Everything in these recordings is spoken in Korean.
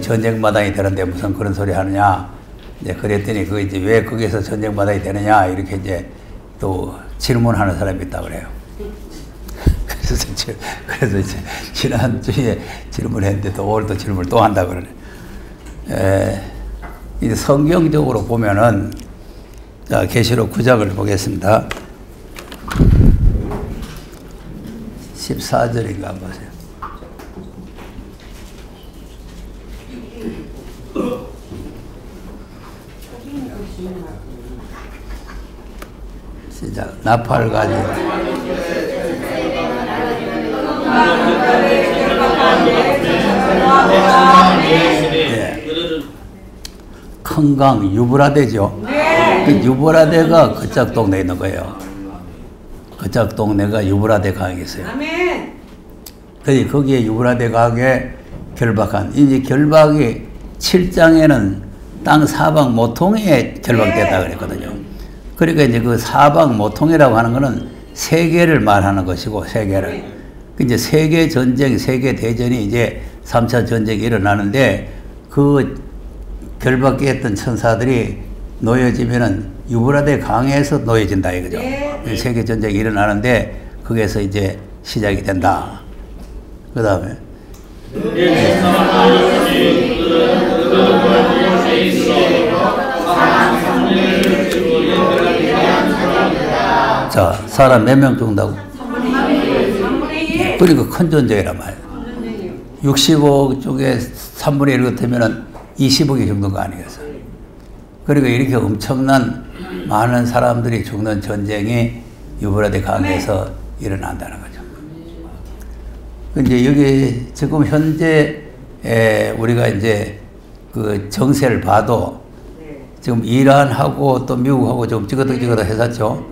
전쟁마당이 되는데 무슨 그런 소리 하느냐. 이제 그랬더니 그 이제 왜 거기서 전쟁마당이 되느냐 이렇게 이제 또 질문하는 사람이 있다 그래요. 그래서 이제 지난주에 질문했는데 또 오늘 또 질문을 또 한다 그러네. 이제 성경적으로 보면은 자, 계시록 9장을 보겠습니다. 14절인가 한번 보세요. 시작. 나팔 가지고 큰 강 유브라데죠. 그 유브라데가 그쪽 동네에 있는 거예요. 그쪽 동네가 유브라데 강이 있어요. 그래서 거기에 유브라데 강에 결박한 이제 결박이 7장에는 땅 사방 모통에 결박됐다 그랬거든요. 그러니까 이제 그 사방 모통이라고 하는 거는 세계를 말하는 것이고 세계를. 이제 세계 전쟁, 세계 대전이 이제 3차 전쟁이 일어나는데 그 결박했던 천사들이 놓여지면은 유브라데 강에서 놓여진다 이거죠. 세계 전쟁이 일어나는데 거기에서 이제 시작이 된다. 그 다음에 자, 사람 몇 명 죽는다고? 그러니까 큰 전쟁이란 말이에요. 60억 쪽에 3분의 1 같으면은 20억이 죽는 거 아니겠어요? 그러니까 이렇게 엄청난 많은 사람들이 죽는 전쟁이 유브라데 강에서 일어난다는 거죠. 이제 여기 지금 현재 우리가 이제 그 정세를 봐도 지금 이란하고 또 미국하고 좀 찌그덕찌그덕 했었죠.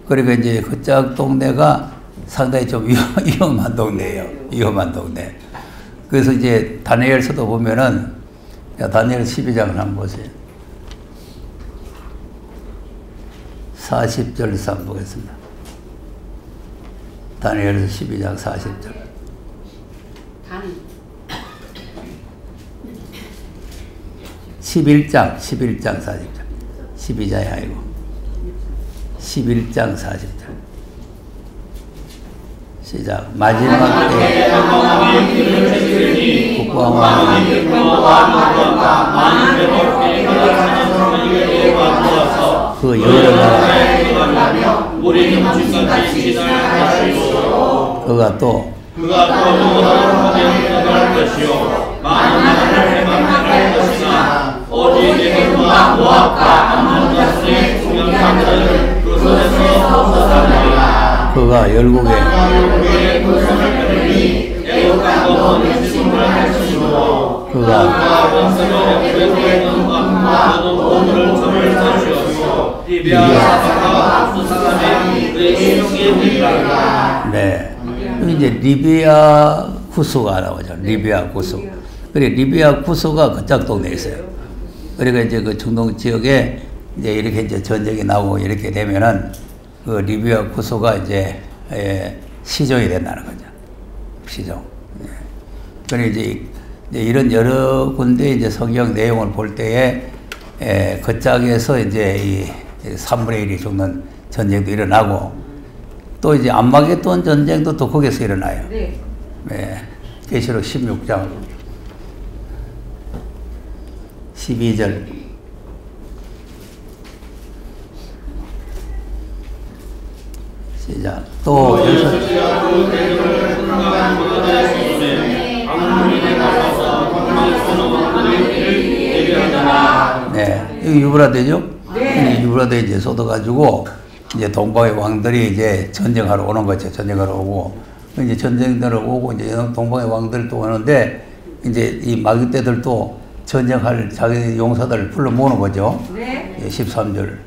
그러니까 이제 그쪽 동네가 상당히 좀 위험한 동네예요. 위험한 동네. 그래서 이제 다니엘서도 보면은 다니엘 12장을 한번 보세요. 40절에서 한번 보겠습니다. 다니엘서 12장 40절. 11장 40절. 12장이 아니고 11장 40절. 시작. 마지막 때 국왕과 그 여러 나라 그가 또 그가 열국에 네. 이제 리비아 구소가 나오죠. 리비아 구소. 그래 리비아 구소가 그쪽 동네에 있어요. 그러니까 이제 그 중동 지역에 이제 이렇게 이제 전쟁이 나오고 이렇게 되면은 그 리비아 구소가 이제 시종이 된다는 거죠. 시종. 그래 이제 이런 여러 군데 이제 성경 내용을 볼 때에 그 짝에서 이제 이 3분의 1이 죽는 전쟁도 일어나고 또 이제 암마게돈 전쟁도 또 거기서 일어나요. 네. 네. 계시록 16장 12절. 시작. 또 네, 여기 유브라데죠? 네. 유브라데 이제 쏟아가지고 이제 동방의 왕들이 이제 전쟁하러 오는 거죠. 전쟁하러 오고 이제 전쟁하러 오고 이제 동방의 왕들도 오는데 이제 이 마귀떼들도 전쟁할 자기 용사들을 불러 모으는 거죠. 네. 13절.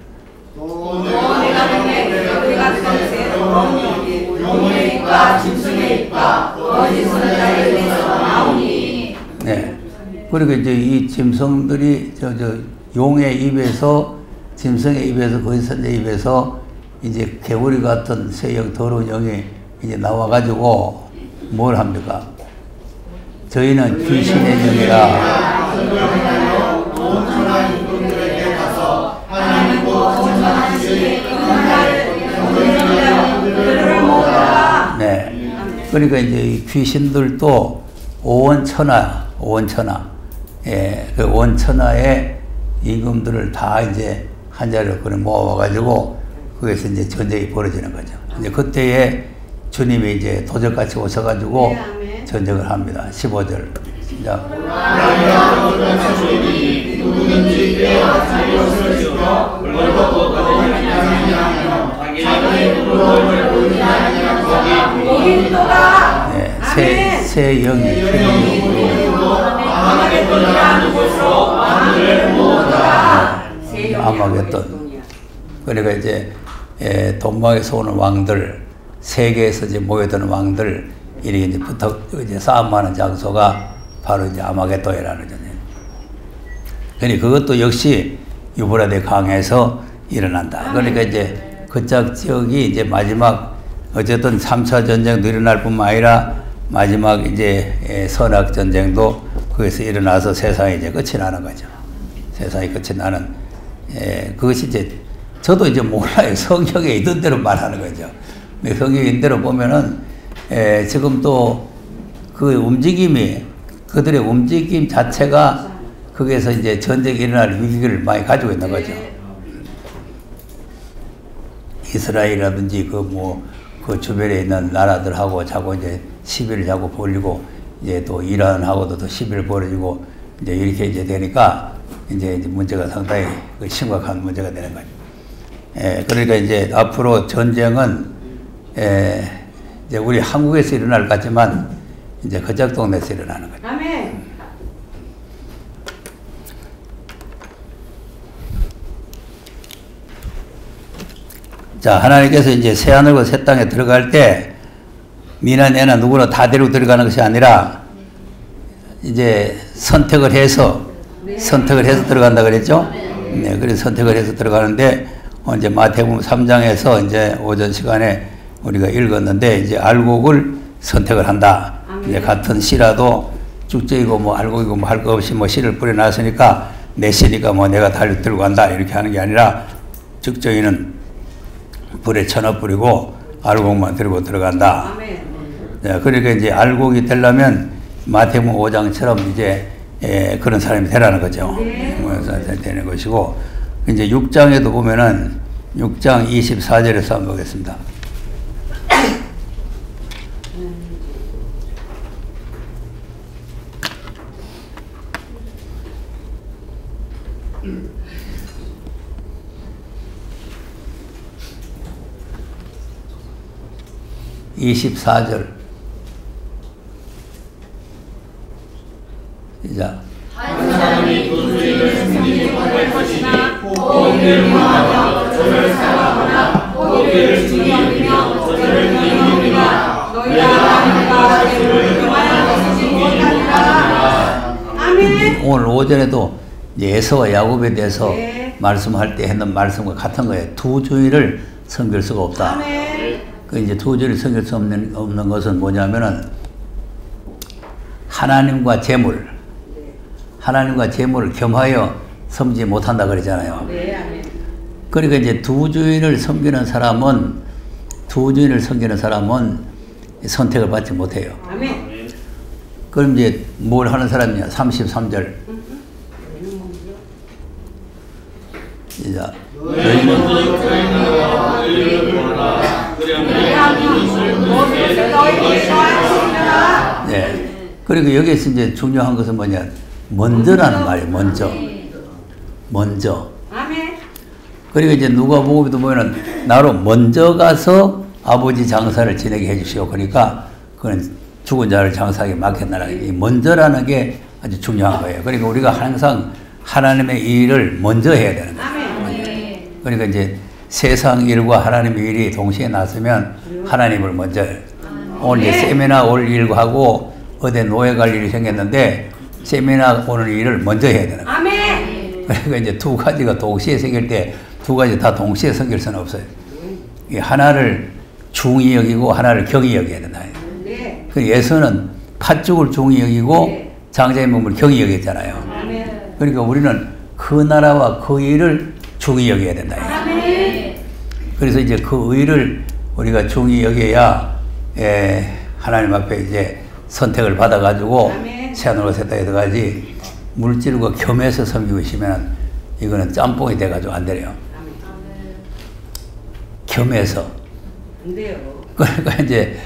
네. 그리고 이제 이 짐승들이 용의 입에서 짐승의 입에서 거짓선의 입에서 이제 개구리 같은 새형 더러운 영이 이제 나와가지고 뭘 합니까? 저희는 귀신의 영이라 네. 그러니까 이제 이 귀신들도 오원천하, 예, 그 오원천하의 임금들을 다 이제 한 자리로 모아가지고 거기서 이제 전쟁이 벌어지는 거죠. 이제 그때에 주님이 이제 도적같이 오셔가지고 전쟁을 합니다. 15절. 시작. 네, 새 영이 아마겟돈. 그러니까 이제 동방에서 오는 왕들, 세계에서 이제 모여드는 왕들, 이렇게 이제 이제 싸움하는 장소가 바로 이제 아마겟돈이라는 거죠. 그러니까 그것도 역시 유브라데 강에서 일어난다. 그러니까 이제 그쪽 지역이 이제 마지막 어쨌든 3차 전쟁도 일어날 뿐만 아니라 마지막 이제 선악 전쟁도 거기서 일어나서 세상이 이제 끝이 나는 거죠. 세상이 끝이 나는 그것이 이제 저도 이제 몰라요. 성경에 있던 대로 말하는 거죠. 근데 성경에 있는 대로 보면은 지금 또 그 움직임이 그들의 움직임 자체가 거기에서 이제 전쟁이 일어날 위기를 많이 가지고 있는 거죠. 이스라엘이라든지 그 주변에 있는 나라들하고 자꾸 이제 시비를 자꾸 벌리고 이제 또 이란하고도 또 시비를 벌어지고 이제 이렇게 이제 되니까 이제 문제가 상당히 심각한 문제가 되는 거죠. 그러니까 이제 앞으로 전쟁은 이제 우리 한국에서 일어날 것 같지만 이제 그쪽 동네에서 일어나는 거죠. 아멘. 자, 하나님께서 이제 새하늘과 새 땅에 들어갈 때 니나 내나 누구나 다 데리고 들어가는 것이 아니라 이제 선택을 해서 들어간다 그랬죠? 네, 그래서 선택을 해서 들어가는데 이제 마태복음 3장에서 이제 오전 시간에 우리가 읽었는데 이제 알곡을 선택을 한다. 이제 같은 씨라도 쭉적이고 뭐 알곡이고 뭐 할 거 없이 뭐 씨를 뿌려놨으니까 내 씨니까 뭐 내가 달려 들고 간다 이렇게 하는 게 아니라 쭉적이는 불에 쳐넣어 뿌리고 알곡만 들고 들어간다. 네, 그러니까 이제 알곡이 되려면 마태복음 5장처럼 이제 그런 사람이 되라는 거죠. 되는 것이고 이제 6장에도 보면은 6장 24절에서 한번 보겠습니다. (24절) 시작. 한 사람이 두 주인을 숨기고 할 것이나 호의를 행하며 저를 사랑하거나 호의를 중요하며 저를 미워하느니라 너희가 하나님과 주를 교만한 것이지 못하리라. 아멘. 오늘 오전에도 에서와 야곱에 대해서 말씀할 때 했는 말씀과 같은 거예요. 두 주인을 섬길 수가 없다. 아멘. 그 이제 두 주인을 섬길 수 없는 것은 뭐냐면은 하나님과 재물을 겸하여 섬기지 못한다 그러잖아요. 네, 아멘. 그러니까 이제 두 주인을 섬기는 사람은 선택을 받지 못해요. 아멘. 그럼 이제 뭘 하는 사람이냐? 33절. 시작. 네. 그리고 여기에서 이제 중요한 것은 뭐냐? 먼저라는 말이에요. 먼저. 아멘. 그리고 이제 누가복음에도 보면은 나로 먼저 가서 아버지 장사를 지내게 해주시오. 그러니까 그건 죽은 자를 장사하게 맡겼나라. 이 먼저라는 게 아주 중요한 거예요. 그러니까 우리가 항상 하나님의 일을 먼저 해야 되는 거예요. 아멘. 그러니까 이제 세상 일과 하나님의 일이 동시에 났으면 하나님을 먼저 오늘 이제 세미나 올 일하고 어디 노예 갈 일이 생겼는데 세미나 오는 일을 먼저 해야 되는 거예요. 아멘. 그러니까 이제 두 가지가 동시에 생길 때 두 가지 다 동시에 생길 수는 없어요. 하나를 중히 여기고 하나를 경히 여겨야 된다. 네. 그 예수는 팥죽을 중히 여기고 장자의 몸을 경히 여겼잖아요. 아멘. 그러니까 우리는 그 나라와 그 일을 중히 여겨야 된다. 그래서 이제 그 의를 우리가 중히 여겨야 하나님 앞에 이제 선택을 받아가지고 새하늘과 새 땅에 들어가지 물질과 겸해서 섬기고 있으면 이거는 짬뽕이 돼가지고 안 되네요. 겸해서. 안 돼요. 그러니까 이제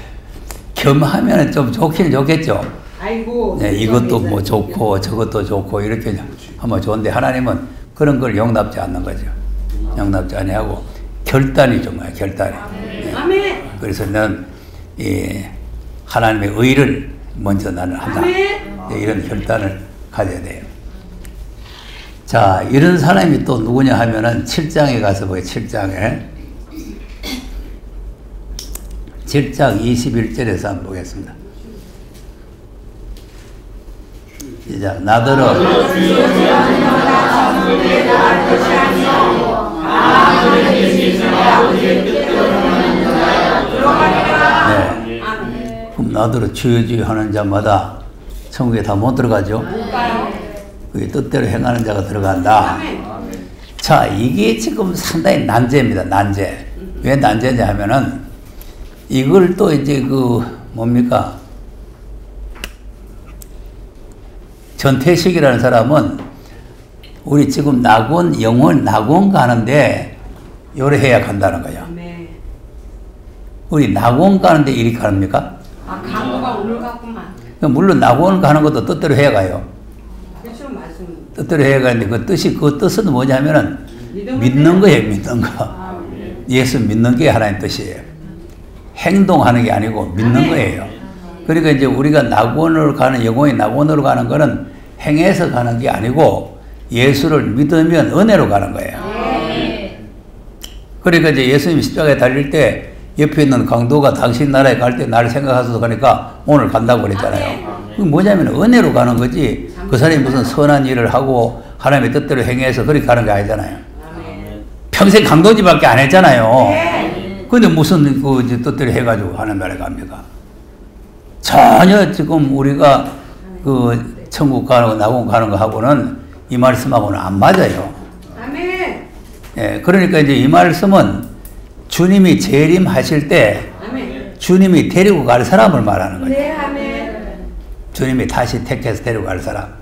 겸하면 좀 좋기는 좋겠죠. 아이고. 네, 이것도 뭐 좋고 저것도 좋고 이렇게 하면 좋은데 하나님은 그런 걸 용납지 않는 거죠. 용납지 아니하고 결단이 중요해요. 결단이. 네. 아멘. 그래서 나는 이 하나님의 의를 먼저 나는 한다. 네, 이런 결단을 가져야 돼요. 자, 이런 사람이 또 누구냐 하면은 7장에 가서 보여요. 7장에 7장 21절에서 한번 보겠습니다. 시작. 나더러 네. 그럼 나더러 주여 주여 하는 자마다 천국에 다 못 들어가죠. 그게 뜻대로 행하는 자가 들어간다. 자, 이게 지금 상당히 난제입니다. 난제. 왜 난제냐 하면은 이걸 또 이제 그 뭡니까? 전태식이라는 사람은 우리 지금 낙원, 영혼 낙원 가는데 요래 해야 간다는 거예요. 우리 낙원 가는데 이리 가랍니까? 아, 강호가 오늘 갔구만. 물론 낙원 가는 것도 뜻대로 해야 가요. 그렇죠, 말씀. 뜻대로 해야 가는데 그 뜻이, 그 뜻은 뭐냐면은 믿는 거예요, 믿는 거. 예수 믿는 게 하나님 뜻이에요. 행동하는 게 아니고 믿는 거예요. 그러니까 이제 우리가 낙원으로 가는, 영혼이 낙원으로 가는 거는 행해서 가는 게 아니고 예수를 믿으면 은혜로 가는 거예요. 그러니까 이제 예수님이 십자가에 달릴 때 옆에 있는 강도가 당신 나라에 갈 때 나를 생각하셔서 가니까 오늘 간다고 그랬잖아요. 그게 뭐냐면 은혜로 가는 거지 그 사람이 무슨 선한 일을 하고 하나님의 뜻대로 행해서 그렇게 가는 게 아니잖아요. 평생 강도지밖에 안 했잖아요. 근데 무슨 그 뜻대로 해가지고 하는 나라에 갑니까? 전혀 지금 우리가 그 천국 가는 거, 낙원 가는 거 하고는 이 말씀하고는 안 맞아요. 아멘. 예, 그러니까 이제 이 말씀은 주님이 재림하실 때 아멘. 주님이 데리고 갈 사람을 말하는 거예요. 네, 아멘. 주님이 다시 택해서 데리고 갈 사람.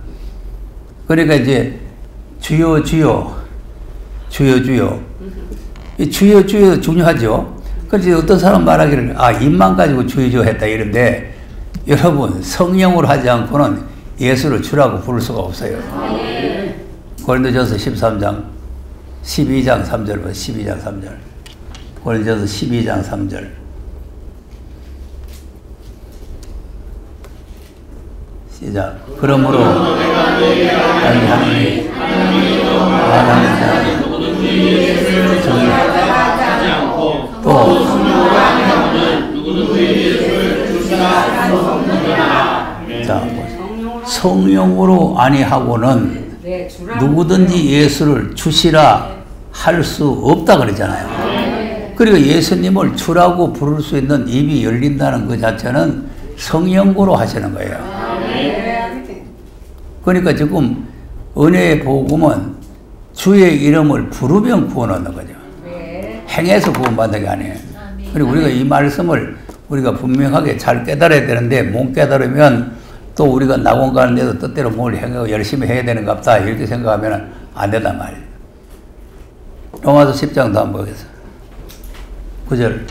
그러니까 이제 주여 주여 주여 주여 이 주여 주여 중요하죠. 그래서 어떤 사람 말하기를 아 입만 가지고 주여 주여 했다 이런데 여러분 성령으로 하지 않고는 예수를 주라고 부를 수가 없어요. 고린도전서 13장 12장 3절 12장 3절 고린도전서 12장 3절 시작. 그러므로 하나님이 말하는 자는 또 자, 성령으로 아니하고는 누구든지 예수를 주시라 할 수 없다 그러잖아요. 그리고 예수님을 주라고 부를 수 있는 입이 열린다는 것 자체는 성령으로 하시는 거예요. 그러니까 지금 은혜의 복음은 주의 이름을 부르면 구원 얻는 거죠. 행해서 구원받는 게 아니에요. 그리고 우리가 이 말씀을 우리가 분명하게 잘 깨달아야 되는데 못 깨달으면 또 우리가 낙원 가는데도 뜻대로 뭘 행하고 열심히 해야 되는 것 같다 이렇게 생각하면 안 된단 말이에요. 로마서 10장도 한번 보겠습니다. 9절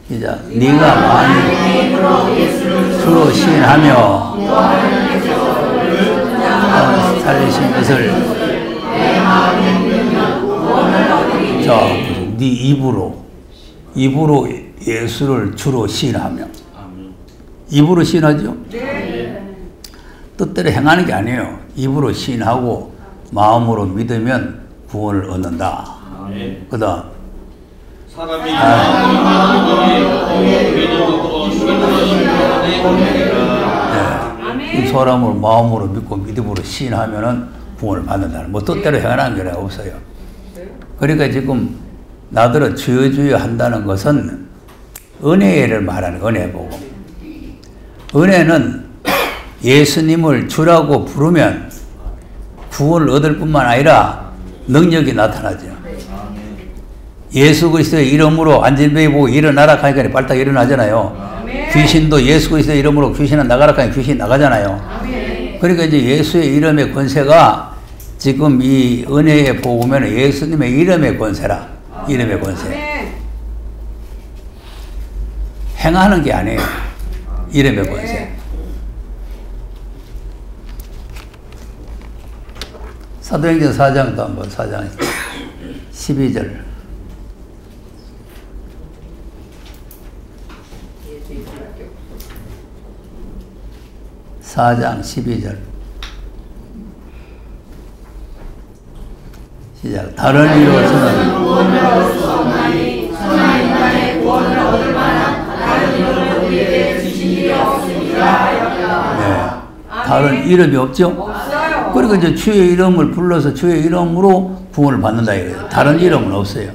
이자 네가 만일 주로 시인하며 살리신 것을 자, 네 입으로 예수를 주로 시인하며 입으로 시인하죠? 뜻대로 행하는 게 아니에요. 입으로 시인하고 마음으로 믿으면 구원을 얻는다. 그 다음 사람이 이 사람을 마음으로 믿고 믿음으로 시인하면은 구원을 받는다는 뭐 뜻대로 행하는 게 없어요. 그러니까 지금 나더러 주여 주여 한다는 것은 은혜를 말하는 은혜 복음. 은혜는 예수님을 주라고 부르면 구원을 얻을 뿐만 아니라 능력이 나타나죠. 예수 그리스도의 이름으로 안진뱅이 보고 일어나라 하니까 빨딱 일어나잖아요. 귀신도 예수 그리스도의 이름으로 귀신은 나가라 하니까 귀신이 나가잖아요. 그러니까 이제 예수의 이름의 권세가 지금 이 은혜에 보면 예수님의 이름의 권세라. 이름의 권세. 행하는 게 아니에요. 이름의 권세. 사도행전 4장도 한번 4장 12절. (4장 12절) 시작. 다른 이로서는 네. 다른 이름이 없죠? 없어요. 그러니까 이제 주의 이름을 불러서 주의 이름으로 구원을 받는다 이거예요. 다른 이름은 없어요.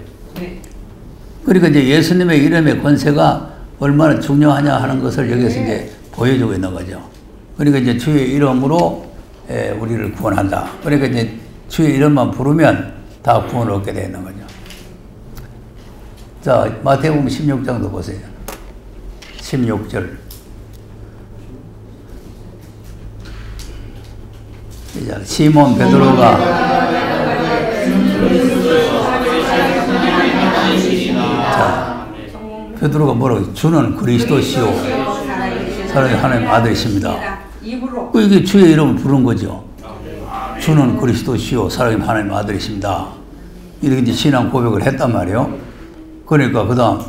그러니까 이제 예수님의 이름의 권세가 얼마나 중요하냐 하는 것을 여기서 이제 보여주고 있는 거죠. 그러니까 이제 주의 이름으로 우리를 구원한다. 그러니까 이제 주의 이름만 부르면 다 구원을 얻게 되는 거죠. 자, 마태복음 16장도 보세요. 16절. 시작. 시몬 베드로가 자, 베드로가 뭐라고? 주는 그리스도시오. 사랑의 하나님 아들이십니다. 입으로. 이게 주의 이름을 부른 거죠. 주는 그리스도시오. 사랑의 하나님 아들이십니다. 이렇게 이제 신앙 고백을 했단 말이에요. 그러니까 그 다음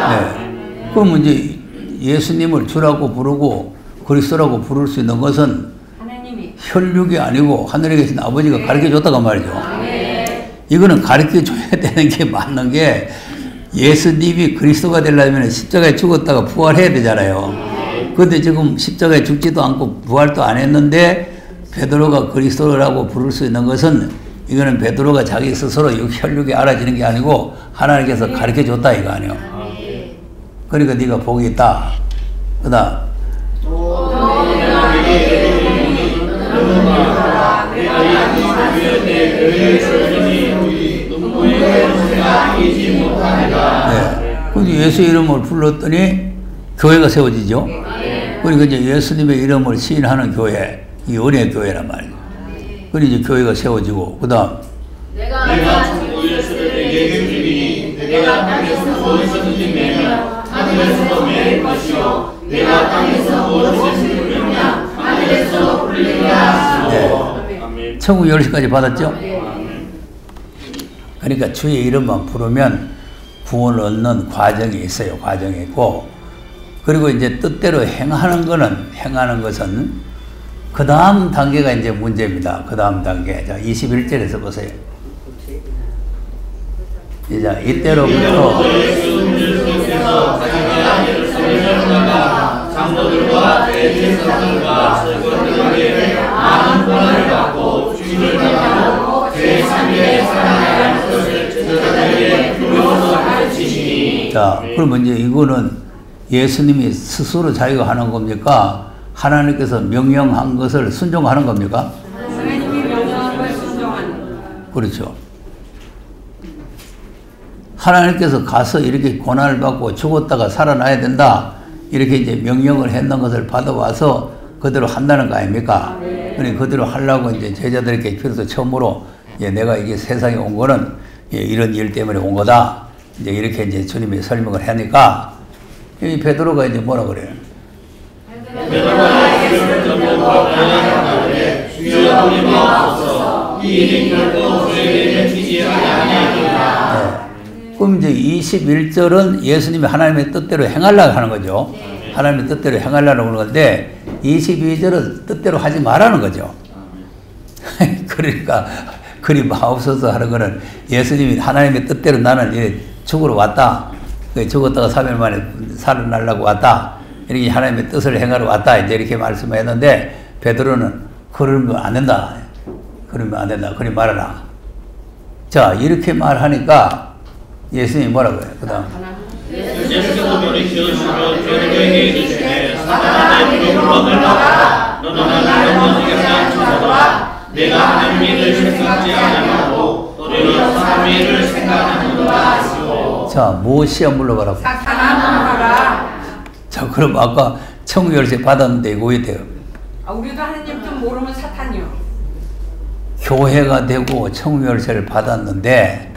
네. 그럼 이제 예수님을 주라고 부르고 그리스도라고 부를 수 있는 것은 하나님이 혈육이 아니고 하늘에 계신 아버지가 가르쳐줬다고 말이죠. 이거는 가르쳐줘야 되는 게 맞는 게 예수님이 그리스도가 되려면 십자가에 죽었다가 부활해야 되잖아요. 그런데 지금 십자가에 죽지도 않고 부활도 안 했는데 베드로가 그리스도라고 부를 수 있는 것은 이거는 베드로가 자기 스스로 혈육이 알아지는 게 아니고 하나님께서 가르쳐줬다 이거 아니에요. 그러니까 네가 복이 있다. 그 다음 네. 그래서 예수 이름을 불렀더니 교회가 세워지죠. 그러니까 이제 예수님의 이름을 시인하는 교회, 이 은혜 교회란 말이에요. 그리고 이제 교회가 세워지고, 그 다음 내가 천국에서를 내게 주리니 내가 땅에서 무엇을 드리면 하늘에서 매일 것이요 내가 땅에서 무엇을 드리면 하늘에서 불리리라. 네. 천국 열쇠까지 받았죠? 그러니까 주의 이름만 부르면 구원을 얻는 과정이 있어요. 과정이 있고, 그리고 이제 뜻대로 행하는 것은 그 다음 단계가 이제 문제입니다. 그 다음 단계. 자, 21절에서 보세요. 자, 이때로부터 장로들과 대제사장과 서기관들에게 많은 권한을 받고 주님을 따르고 제3의 살아나야 할 것을 제자들에게 교묘서 가르치시니. 자, 그러면 이제 이거는 예수님이 스스로 자기가 하는 겁니까? 하나님께서 명령한 것을 순종하는 겁니까? 하나님이 명령한 걸 순종하는. 그렇죠. 하나님께서 가서 이렇게 고난을 받고 죽었다가 살아나야 된다. 이렇게 이제 명령을 했는 것을 받아와서 그대로 한다는 거 아닙니까? 그러니 그대로 하려고 이제 제자들에게 그래서 처음으로 내가 이게 세상에 온 거는 이런 일 때문에 온 거다. 이제 이렇게 이제 주님이 설명을 하니까 이 베드로가 이제 뭐라 그래요? 베드로가 예수를 전면과 고난하는데 주여 우리 마옵소서 이 일이 결코 저에게 미치지 아니하리라. 그럼 이제 21절은 예수님이 하나님의 뜻대로 행하려고 하는 거죠. 하나님의 뜻대로 행하려고 하는 건데 22절은 뜻대로 하지 말라는 거죠. 그러니까 그리 마옵소서 하는 거는 예수님이 하나님의 뜻대로 나는 죽으러 왔다. 죽었다가 3일 만에 살아나려고 왔다. 이렇게 하나님의 뜻을 행하러 왔다. 이제 이렇게 말씀했는데 베드로는 그러면 안 된다. 그러면 안 된다. 그리 말하라. 자, 이렇게 말하니까 예수님이 뭐라고 해요? 그 다음. 예수께서 너를 지으시며 죄인에게 이르시되 사단아 내 무릎으로 물러가라. 너는 나를 건지겠다 쳐서라. 내가 하나님의 일을 생각지 아니하고 너희는 사람의 일을 생각하는구나 하시고. 자, 무엇이야 물러가라고? 사탄아 물러가라. 자, 그럼 아까 천국 열쇠 받았는데 이거 왜 돼요? 우리도 하나님 좀 모르면 사탄이요. 교회가 되고 천국 열쇠를 받았는데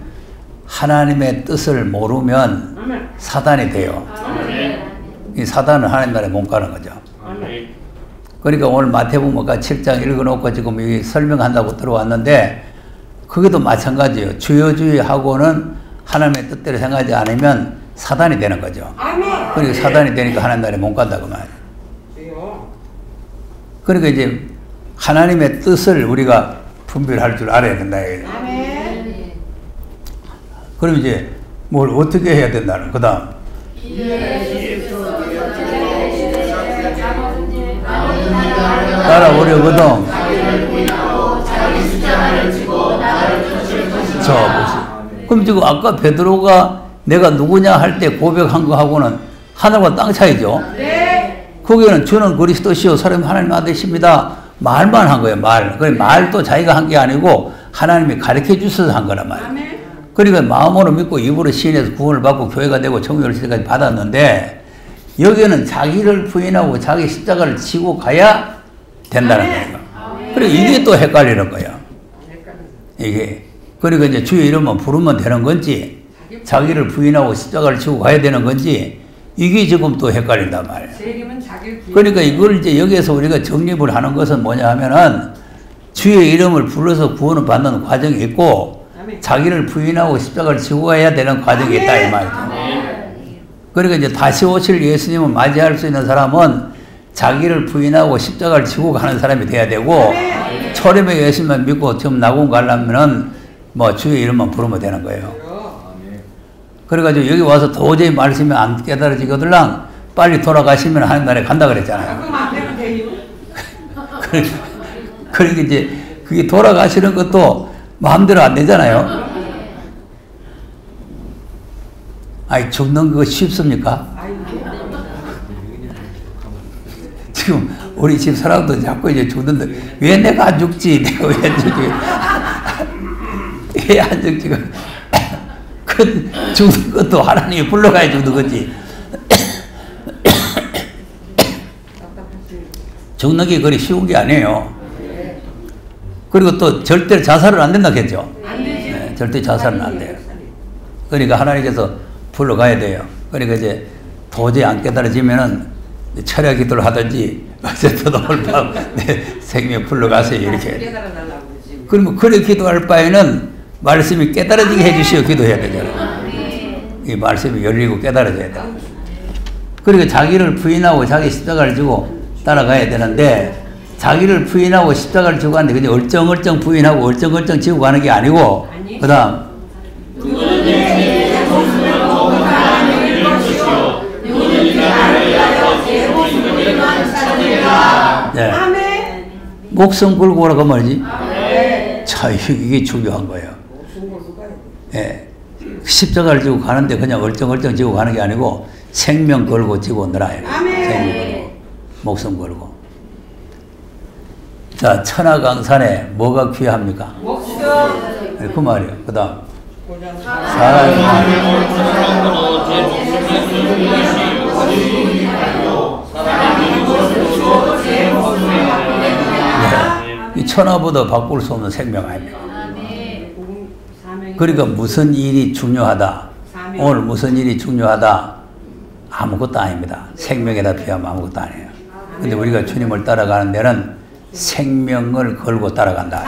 하나님의 뜻을 모르면 아멘. 사단이 돼요. 이 사단은 하나님 나라에 못 가는 거죠. 아멘. 그러니까 오늘 마태복음과 7장 읽어놓고 지금 여기 설명한다고 들어왔는데 그것도 마찬가지예요. 주여 주여 하고는 하나님의 뜻대로 생각하지 않으면 사단이 되는 거죠. 아멘. 그러니까 사단이 되니까 하나님 나라에 못 간다고 말이에요. 그러니까 이제 하나님의 뜻을 우리가 분별할 줄 알아야 된다. 아멘. 그럼 이제 뭘 어떻게 해야 된다는 그 다음. 따라오려거든. 자, 보세요. 그럼 지금 아까 베드로가 내가 누구냐 할 때 고백한 거하고는 하늘과 땅 차이죠. 네. 거기는 주는 그리스도시요 사람이 하나님 아들이십니다. 말만 한 거예요. 말. 그 말도 자기가 한 게 아니고 하나님이 가르쳐 주셔서 한 거란 말이에요. 아멘. 그러니까 마음으로 믿고 입으로 시인해서 구원을 받고 교회가 되고 천국 열쇠까지 받았는데 여기는 자기를 부인하고 자기 십자가를 지고 가야 된다는 거예요. 그리고 이게 또 헷갈리는 거예요. 이게 그러니까 이제 주의 이름만 부르면 되는 건지 자기를 부인하고 십자가를 지고 가야 되는 건지 이게 지금 또 헷갈린단 말이에요. 제 이름은 자기를 부인. 그러니까 이걸 이제 여기에서 우리가 정립을 하는 것은 뭐냐 하면은 주의 이름을 불러서 구원을 받는 과정이 있고 자기를 부인하고 십자가를 지고 가야 되는 과정이 있다 이 말이죠. 그러니까 이제 다시 오실 예수님을 맞이할 수 있는 사람은 자기를 부인하고 십자가를 지고 가는 사람이 돼야 되고 초림의 예수님만 믿고 지금 낙원 가려면은 뭐 주의 이름만 부르면 되는 거예요. 그래가지고 여기 와서 도저히 말씀이 안 깨달아지거들랑 빨리 돌아가시면 하나님 나라에 간다 그랬잖아요. 그럼 안 되면 돼요. 그러니까 이제 그게 돌아가시는 것도 마음대로 안 되잖아요. 아니 죽는 거 쉽습니까? 지금 우리 집 사람도 자꾸 이제 죽는데 왜 내가 안 죽지? 내가 왜 안 죽지? 왜 안 죽지? 그 죽는 것도 하나님이 불러가야 죽는 거지. 죽는 게 그리 쉬운 게 아니에요. 그리고 또 절대로 자살은 안 된다 했죠. 네, 절대 자살은 안 돼요. 그러니까 하나님께서 불러가야 돼요. 그러니까 이제 도저히 안 깨달아지면은 철야 기도를 하든지 어쨌든 오늘 밤 내 생명 불러가세요 이렇게. 그러면 그렇게 기도할 바에는 말씀이 깨달아지게 해주시오 기도해야 되잖아요. 이 말씀이 열리고 깨달아져야 돼요. 그러니까 자기를 부인하고 자기 십자가를 지고 따라가야 되는데 자기를 부인하고 십자가를 지고 가는데 그냥 얼쩡얼쩡 부인하고 얼쩡얼쩡 지고 가는 게 아니고 그 다음 네. 목숨 걸고 오라고 말이지. 자, 이게 중요한 거예요. 예. 십자가를 지고 가는데 그냥 얼쩡얼쩡 지고 가는 게 아니고 생명 걸고 지고 오느라. 생명 걸고. 목숨 걸고. 자, 천하강산에 뭐가 귀합니까? 목숨. 네, 그 말이에요. 그 다음. 사람이 이 천하보다 바꿀 수 없는 생명 아닙니까? 그러니까 무슨 일이 중요하다. 오늘 무슨 일이 중요하다. 아무것도 아닙니다. 생명에다 비하면 아무것도 아니에요. 근데 우리가 주님을 따라가는 데는 생명을 걸고 따라간다.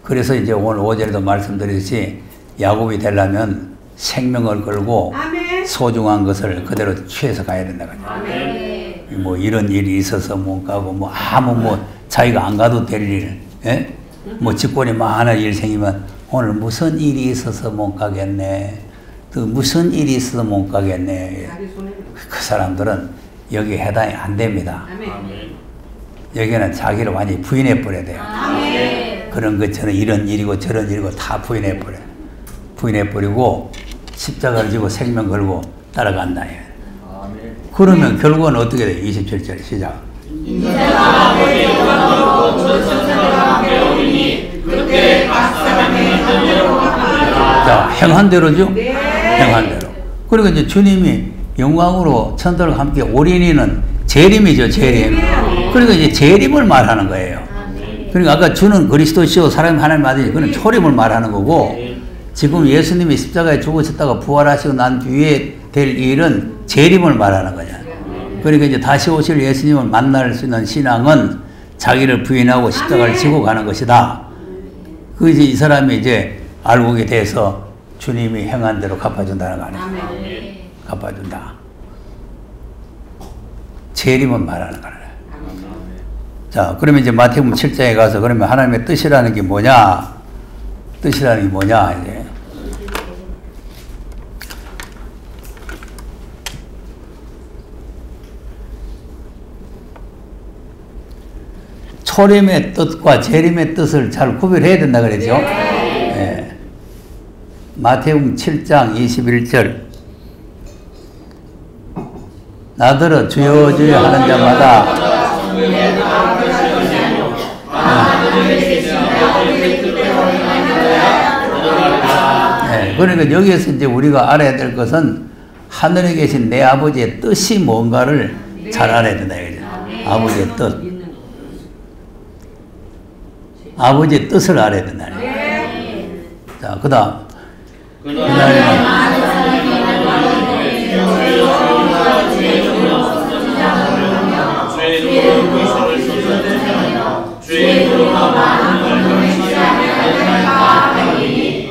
그래서 이제 오늘 5절에도 말씀드렸듯이 야곱이 되려면 생명을 걸고 소중한 것을 그대로 취해서 가야 된다고요. 뭐 이런 일이 있어서 못 가고 뭐 아무 뭐 자기가 안 가도 될 일, 예? 뭐 직권이 많은 일 생기면 오늘 무슨 일이 있어서 못 가겠네. 또 무슨 일이 있어서 못 가겠네. 그 사람들은 여기 해당이 안 됩니다. 여기는 자기를 완전히 부인해 버려야 돼요. 그런 것 저는 이런 일이고 저런 일이고 다 부인해 버려요. 부인해 버리고 십자가를 지고 생명 걸고 따라간다. 그러면 결국은 어떻게 돼요? 27절 시작. 자, 행한 대로죠? 행한 대로. 그리고 이제 주님이 영광으로 천들과 함께 오리니는 재림이죠, 재림. 그러니까 이제 재림을 말하는 거예요. 그러니까 아까 주는 그리스도시요 사람이 하나님 아들이 그는 초림을 말하는 거고, 지금 예수님이 십자가에 죽으셨다가 부활하시고 난 뒤에 될 일은 재림을 말하는 거냐. 그러니까 이제 다시 오실 예수님을 만날 수 있는 신앙은 자기를 부인하고 십자가를 지고 가는 것이다. 그 이제 이 사람이 이제 알고게 돼서 주님이 행한 대로 갚아준다는 거 아니에요. 갚아준다. 재림은 말하는 거예요. 자, 그러면 이제 마태복음 7장에 가서 그러면 하나님의 뜻이라는 게 뭐냐? 뜻이라는 게 뭐냐? 이제 초림의 뜻과 재림의 뜻을 잘 구별해야 된다 그러죠? 네. 마태복음 7장 21절. 나더러 주여 주여 하는 자마다 네, 그러니까 여기에서 이제 우리가 알아야 될 것은 하늘에 계신 내 아버지의 뜻이 뭔가를 잘 알아야 된다 이거죠. 아버지의 뜻. 아버지의 뜻을 알아야 된다. 자, 그 다음.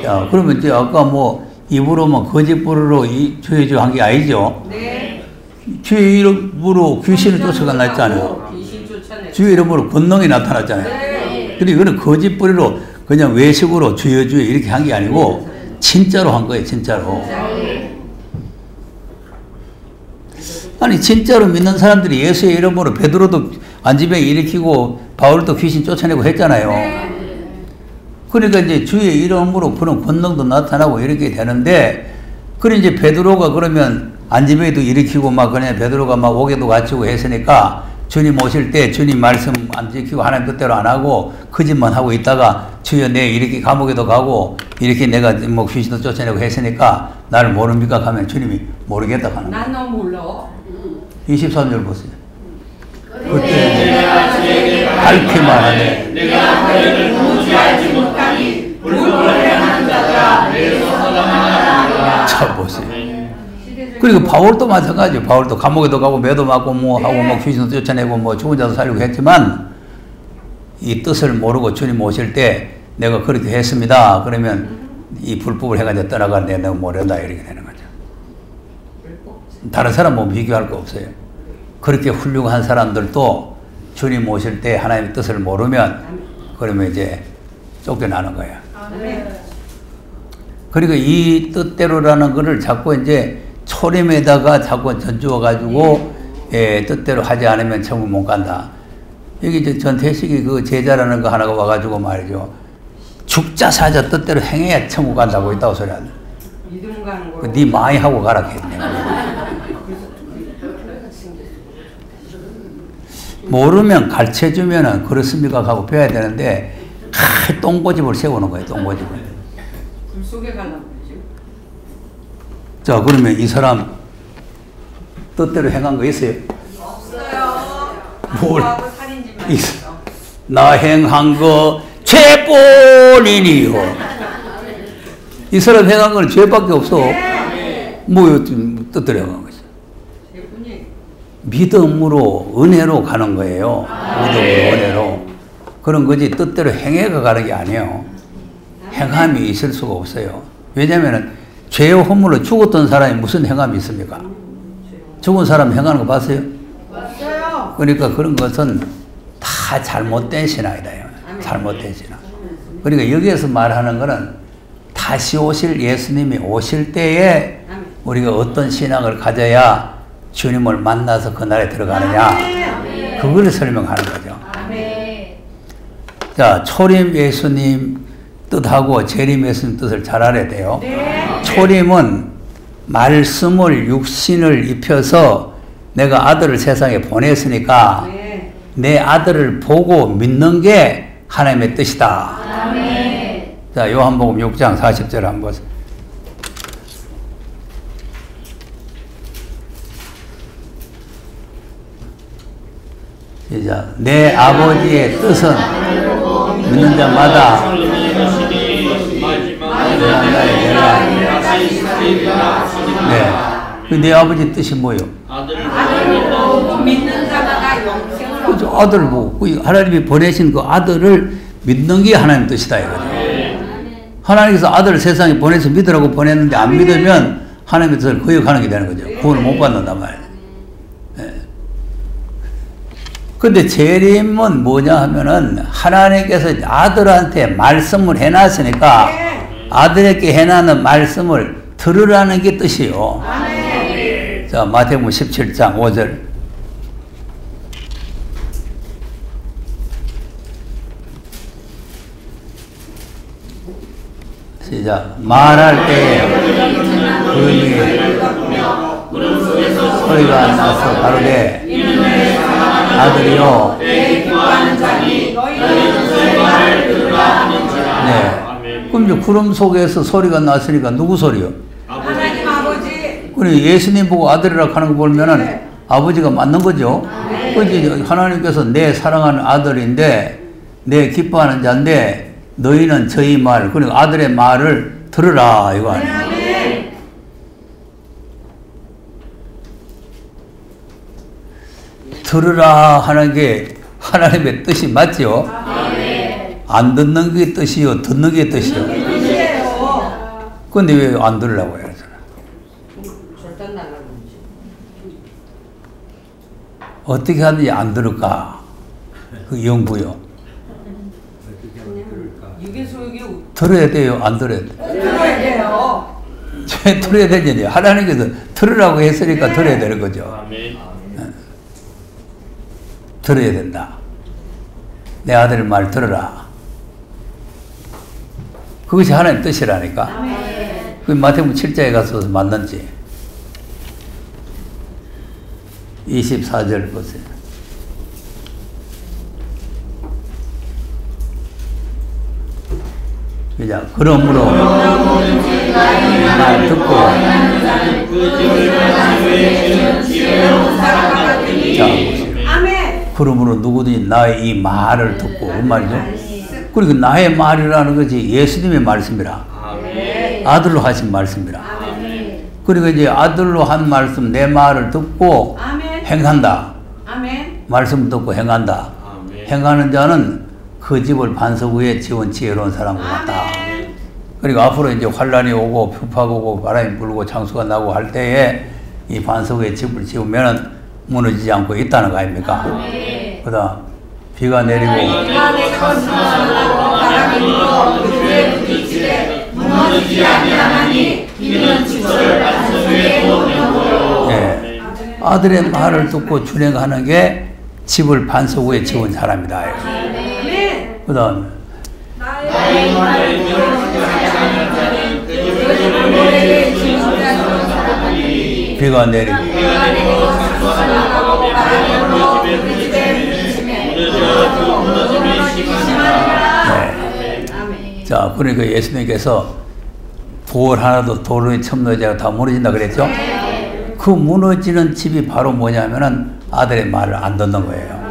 자, 그러면 이제 아까 뭐 입으로 뭐 거짓 부르러 주의 주 한 게 아니죠? 네. 주의 이름으로 귀신을 쫓아가 했잖아요. 주의 이름으로 권능이 나타났잖아요. 네. 근데 이거는 거짓 부리로 그냥 외식으로 주여 주여 이렇게 한 게 아니고 진짜로 한 거예요. 진짜로. 아니 진짜로 믿는 사람들이 예수의 이름으로 베드로도 안지병 일으키고 바울도 귀신 쫓아내고 했잖아요. 그러니까 이제 주의 이름으로 그런 권능도 나타나고 이렇게 되는데, 그래 이제 베드로가 그러면 안지병도 일으키고 막 그냥 베드로가 막 옥에도 갇히고 했으니까 주님 오실 때 주님 말씀 안 지키고 하나님 뜻대로 안 하고 그 짓만 하고 있다가 주여 내 이렇게 감옥에도 가고 이렇게 내가 뭐 귀신도 쫓아내고 했으니까 나를 모릅니까? 하면 주님이 모르겠다 하는 거예요. 난 너무 몰라. 23절 보세요. 그때 밝게 말하네. 내가 너희를 도무지 알지 못하니 불법을 하는 자들아 내게서 떠나가라. 참 보세요. 그리고 바울도 마찬가지예요. 바울도 감옥에도 가고 매도 맞고 뭐 하고 뭐 귀신도 쫓아내고 뭐 죽은 자도 살리고 했지만 이 뜻을 모르고 주님 오실 때 내가 그렇게 했습니다. 그러면 이 불법을 해가지고 떠나가는데 내가 모른다 이렇게 되는 거죠. 다른 사람 보면 비교할 거 없어요. 그렇게 훌륭한 사람들도 주님 오실 때 하나님의 뜻을 모르면 그러면 이제 쫓겨나는 거예요. 그리고 이 뜻대로라는 것을 자꾸 이제 초림에다가 자꾸 던져가지고 뜻대로 하지 않으면 천국 못 간다. 여기 이제 전태식이 그 제자라는 거 하나가 와가지고 말이죠. 죽자 사자 뜻대로 행해야 천국 간다고 있다고 소리 하네. 믿음 가는 거. 네 많이 하고 가라 했네. 모르면 가르쳐주면은 그렇습니까 하고 배워야 되는데 똥고집을 세우는 거예요. 똥고집을. 불 속에 가려고 그러지. 자, 그러면 이 사람 뜻대로 행한 거 있어요? 없어요. 뭘? 살인지만 있어. 나 행한 거 죄뿐이니요. 이 사람 행한 건 죄밖에 없어. 뭐 뜻대로 행한 거지. 믿음으로 은혜로 가는 거예요. 믿음으로 은혜로. 그런 거지 뜻대로 행해가 가는 게 아니에요. 행함이 있을 수가 없어요. 왜냐하면 죄의 허물로 죽었던 사람이 무슨 행함이 있습니까? 죽은 사람 행하는 거 봤어요? 봤어요. 그러니까 그런 것은 다 잘못된 신앙이다. 잘못된 신앙. 그러니까 여기에서 말하는 거는 다시 오실 예수님이 오실 때에 우리가 어떤 신앙을 가져야 주님을 만나서 그 날에 들어가느냐, 그걸 설명하는 거죠. 자, 초림 예수님 뜻하고 재림 예수님 뜻을 잘 알아야 돼요. 초림은 말씀을 육신을 입혀서 내가 아들을 세상에 보냈으니까 내 아들을 보고 믿는 게 하나님의 뜻이다. 자, 요한복음 6장 40절 한번 보세요. 시작. 내 아버지의 뜻은 믿는 자마다 네. 내 아버지 뜻이 뭐예요? 아들을 보고 믿는 자마다 영생을 그죠? 아들을 보고 하나님이 보내신 그 아들을 믿는 게 하나님 뜻이다 이거죠. 하나님께서 아들을 세상에 보내서 믿으라고 보냈는데 안 믿으면 하나님의 뜻을 거역하는 게 되는 거죠. 구원을 못 받는단 말이에요. 근데 재림은 뭐냐 하면은 하나님께서 아들한테 말씀을 해놨으니까 아들에게 해놨는 말씀을 들으라는 게 뜻이요. 자, 마태복음 17장 5절. 시작. 말할 때에 소리가 나서 가로되 아들이요. 네. 그럼 이제 구름 속에서 소리가 났으니까 누구 소리요? 하나님 아버지. 그래 예수님 보고 아들이라고 하는 거 보면은 아버지가 맞는 거죠. 그런데 하나님께서 내 사랑하는 아들인데 내 기뻐하는 자인데 너희는 저희 말, 그러니까 아들의 말을 들으라 이거 아니에요. 들으라 하는 게 하나님의 뜻이 맞죠? 안 듣는 게 뜻이요, 듣는 게 뜻이요. 근데 왜 안 들으려고 해요? 절단 날라고 그러지. 어떻게 하든지 안 들을까? 그 연구요. 유괴소에게 들어야 돼요, 안 들어야 돼요? 들어야 돼요. 왜 들어야 되냐? 하나님께서 들으라고 했으니까 들어야 되는 거죠. 들어야 된다. 내 아들의 말 들어라. 그것이 하나님 뜻이라니까. 그 마태복음 7장에 가서 맞는지. 24절 보세요. 그냥 그러므로 말 듣고 자 보세요. 그러므로 누구든지 나의 이 말을 듣고 그 말이죠. 그리고 나의 말이라는 것이 예수님의 말씀이라. 아들로 하신 말씀이라. 그리고 이제 아들로 한 말씀 내 말을 듣고 행한다. 말씀 듣고 행한다. 행하는 자는 그 집을 반석 위에 지은 지혜로운 사람과 같다. 그리고 앞으로 이제 환란이 오고 풍파가 오고 바람이 불고 장수가 나고 할 때에 이 반석 위에 집을 지으면 무너지지 않고 있다는 거 아닙니까? 그다음 비가 내리고 무너지지 아니하나니 이는 지체를 반석 위에 놓으려고요. 네. 아들의 말을 듣고 준행하는 게 집을 반석 위에 지은 사람이다. 그 다음에 비가 내리고 네. 자, 그러니까 예수님께서 돌 하나도 돌을 첨노지 않고 다 무너진다 그랬죠? 그 무너지는 집이 바로 뭐냐면은 아들의 말을 안 듣는 거예요.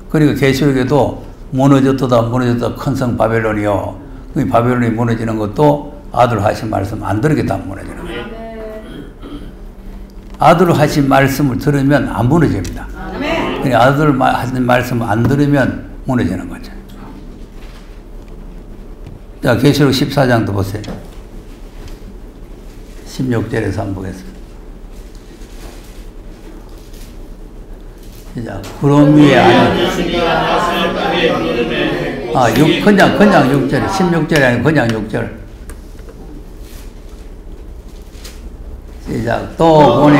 그리고 계시록에도 무너졌다 큰 성 바벨론이요. 그 바벨론이 무너지는 것도 아들 하신 말씀 안 들으겠다 무너지는 거예요. 아들 하신 말씀을 들으면 안 무너집니다. 그러니까 아들 하신 말씀 안 들으면 무너지는 거죠. 자, 계시록 14장도 보세요. 16절에서 한번 보겠습니다. 시작. 구름 위에 그냥 6절, 16절이 아니고 그냥 6절. 시작. 또 보니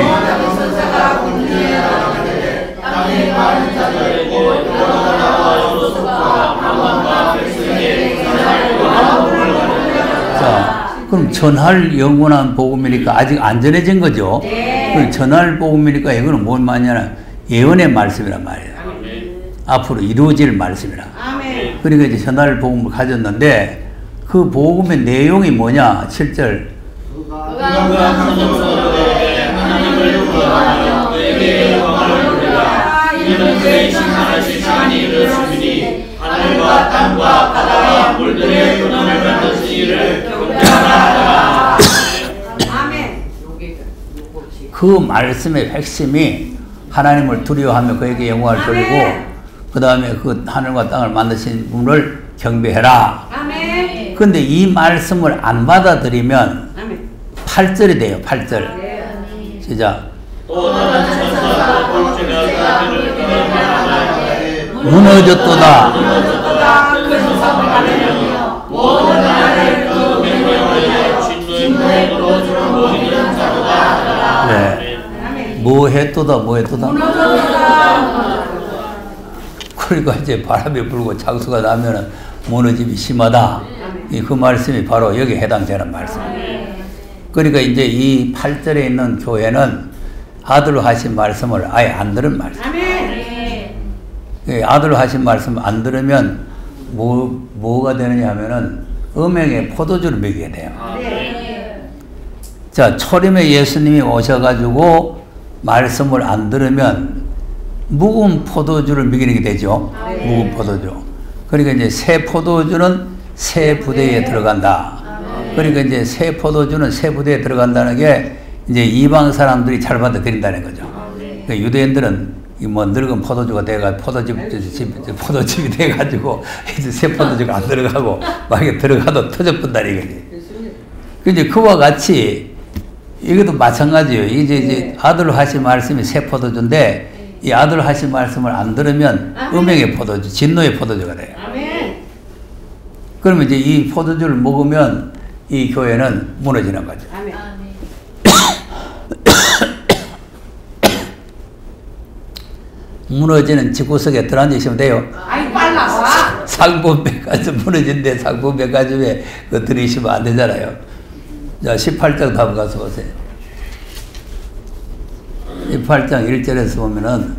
지금 전할 영원한 복음이니까 아직 안 전해진 거죠. 네. 전할 복음이니까 이거는 뭔 말이냐? 예언의 말씀이란 말이에요. 아멘. 앞으로 이루어질 말씀이라. 아멘. 그러니까 이제 전할 복음을 가졌는데 그 복음의 내용이 뭐냐? 7절. 하나님을 구하며 그에게 영광을 돌리라. 이는 그의 심판하실 시간이 이르렀으니 하늘과 땅과 바다와 물들의 근원을 만드신 이를 경배하라. 아멘. 그 말씀의 핵심이 하나님을 두려워하며 그에게 영광을 돌리고 그 다음에 그 하늘과 땅을 만드신 분을 경배해라. 아멘. 근데 이 말씀을 안 받아들이면 아멘. 8절이 돼요. 8절. 시작. 또 다른 천사가 볼지라 그들을 경배하라. 무너졌도다. 그 성을 받으며 모든 나라를 그 명령하여 진노의 도주로 모이는 자로다. 네. 아멘. 뭐 했도다. 뭐 했도다. 무너졌다. 그러니까 이제 바람이 불고 창수가 나면은 무너짐이 심하다. 그 말씀이 바로 여기에 해당되는 말씀이에요. 그러니까 이제 이 8절에 있는 교회는 아들로 하신 말씀을 아예 안 들은 말씀. 아멘. 아들로 하신 말씀 안 들으면 뭐가 되느냐 하면은 음행의 포도주를 먹이게 돼요. 자, 초림에 예수님이 오셔가지고 말씀을 안 들으면 묵은 포도주를 먹이는 게 되죠. 묵은 포도주. 그러니까 이제 새 포도주는 새 부대에 들어간다. 그러니까 이제 새 포도주는 새 부대에 들어간다는 게 이제 이방 사람들이 잘 받아들인다는 거죠. 그러니까 유대인들은 뭐 늙은 포도주가 포도집이 돼가지고 이제 새 포도주가 안 들어가고 만약에 들어가도 터져본다는 거지. 근데 그와 같이 이것도 마찬가지예요. 이제 아들로 하신 말씀이 새 포도주인데 이 아들로 하신 말씀을 안 들으면 음행의 포도주, 진노의 포도주가 돼요. 그러면 이제 이 포도주를 먹으면 이 교회는 무너지는 거죠. 아멘. 무너지는 집구석에 들어앉으시면 돼요. 아이 빨라. 상본백가슴 무너진데 상본백가슴에 그 들이시면 안 되잖아요. 자, 18장 한번 가서 보세요. 18장 1절에서 보면은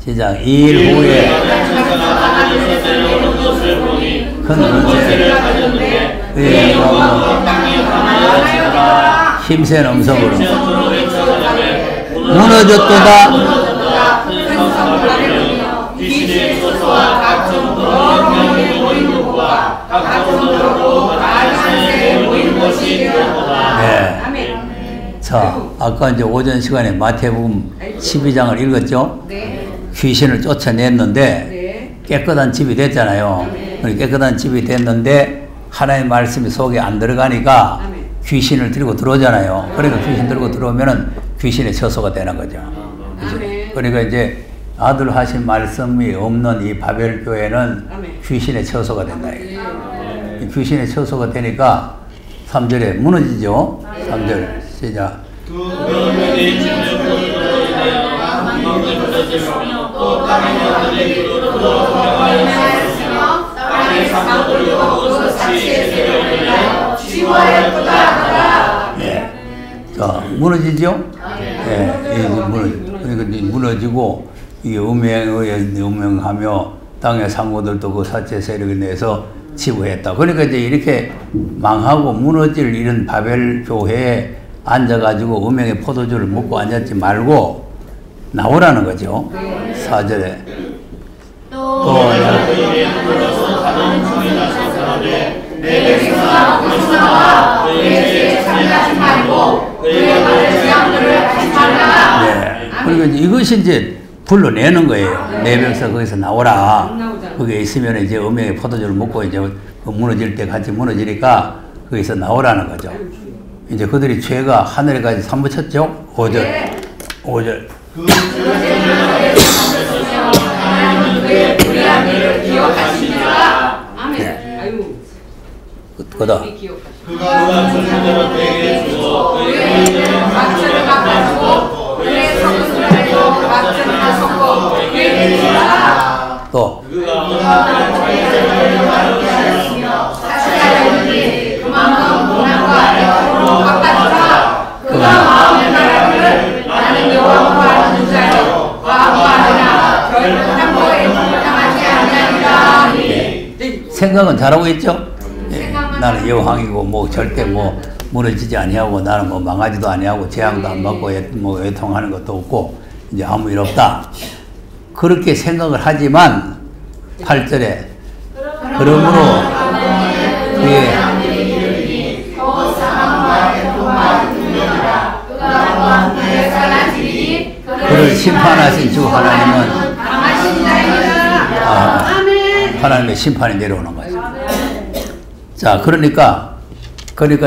시작. 이 일 후에 큰 문제를 가졌는데 그의 영광은 힘센 음성으로 무너졌도다. 귀신의 소수와 각종 병이 모인 곳과 각종 들고 말산에 모인 곳이 되었도다. 네. 자, 아까 이제 오전 시간에 마태복음 12장을 읽었죠? 네. 귀신을 쫓아냈는데 네. 깨끗한 집이 됐잖아요. 깨끗한 집이 됐는데 하나님의 말씀이 속에 안 들어가니까 귀신을 들고 들어오잖아요. 그러니까 귀신 들고 들어오면은 귀신의 처소가 되는 거죠. 그죠? 그러니까 이제 아들 하신 말씀이 없는 이 바벨 교회는 귀신의 처소가 된다. 귀신의 처소가 되니까 3절에 무너지죠. 3절 시작. 또 다른 여자들의 그로 동정하였으며 땅의 상도들과 그 사치의 세력을 위하여 치유하였도다. 네. 자, 무너지죠? 네. 그러니까 무너지고 이게 음행하며 땅의 상고들도 그 사치의 세력을 내서 치부했다. 그러니까 이제 이렇게 망하고 무너질 이런 바벨 교회에 앉아가지고 음행의 포도주를 먹고 앉았지 말고 나오라는 거죠. 4절에 또 네. 그러니까 이것이 이제 불러내는 거예요. 내 백성 거기서 나오라. 거기에 있으면 이제 음행의 포도주를 먹고 이제 무너질 때 같이 무너지니까 거기서 나오라는 거죠. 이제 그들이 죄가 하늘에까지 삼부쳤죠. 5절. 5절. 그다. 그가 천사들을 그에게 주고 그에게 박수를 갚아주고 그의 성수를 박수를 하셨고 그에게 주라. 또. 그가 생각은 잘하고 있죠? 예, 나는 여왕이고 뭐 절대 뭐 무너지지 아니하고 나는 뭐 망하지도 아니하고 재앙도 안 받고 뭐 외통하는 것도 없고 이제 아무 일 없다. 그렇게 생각을 하지만 8절에 그러므로 그의 그를 심판하신 주 하나님은 하나님의 심판이 내려오는 거죠. 자, 그러니까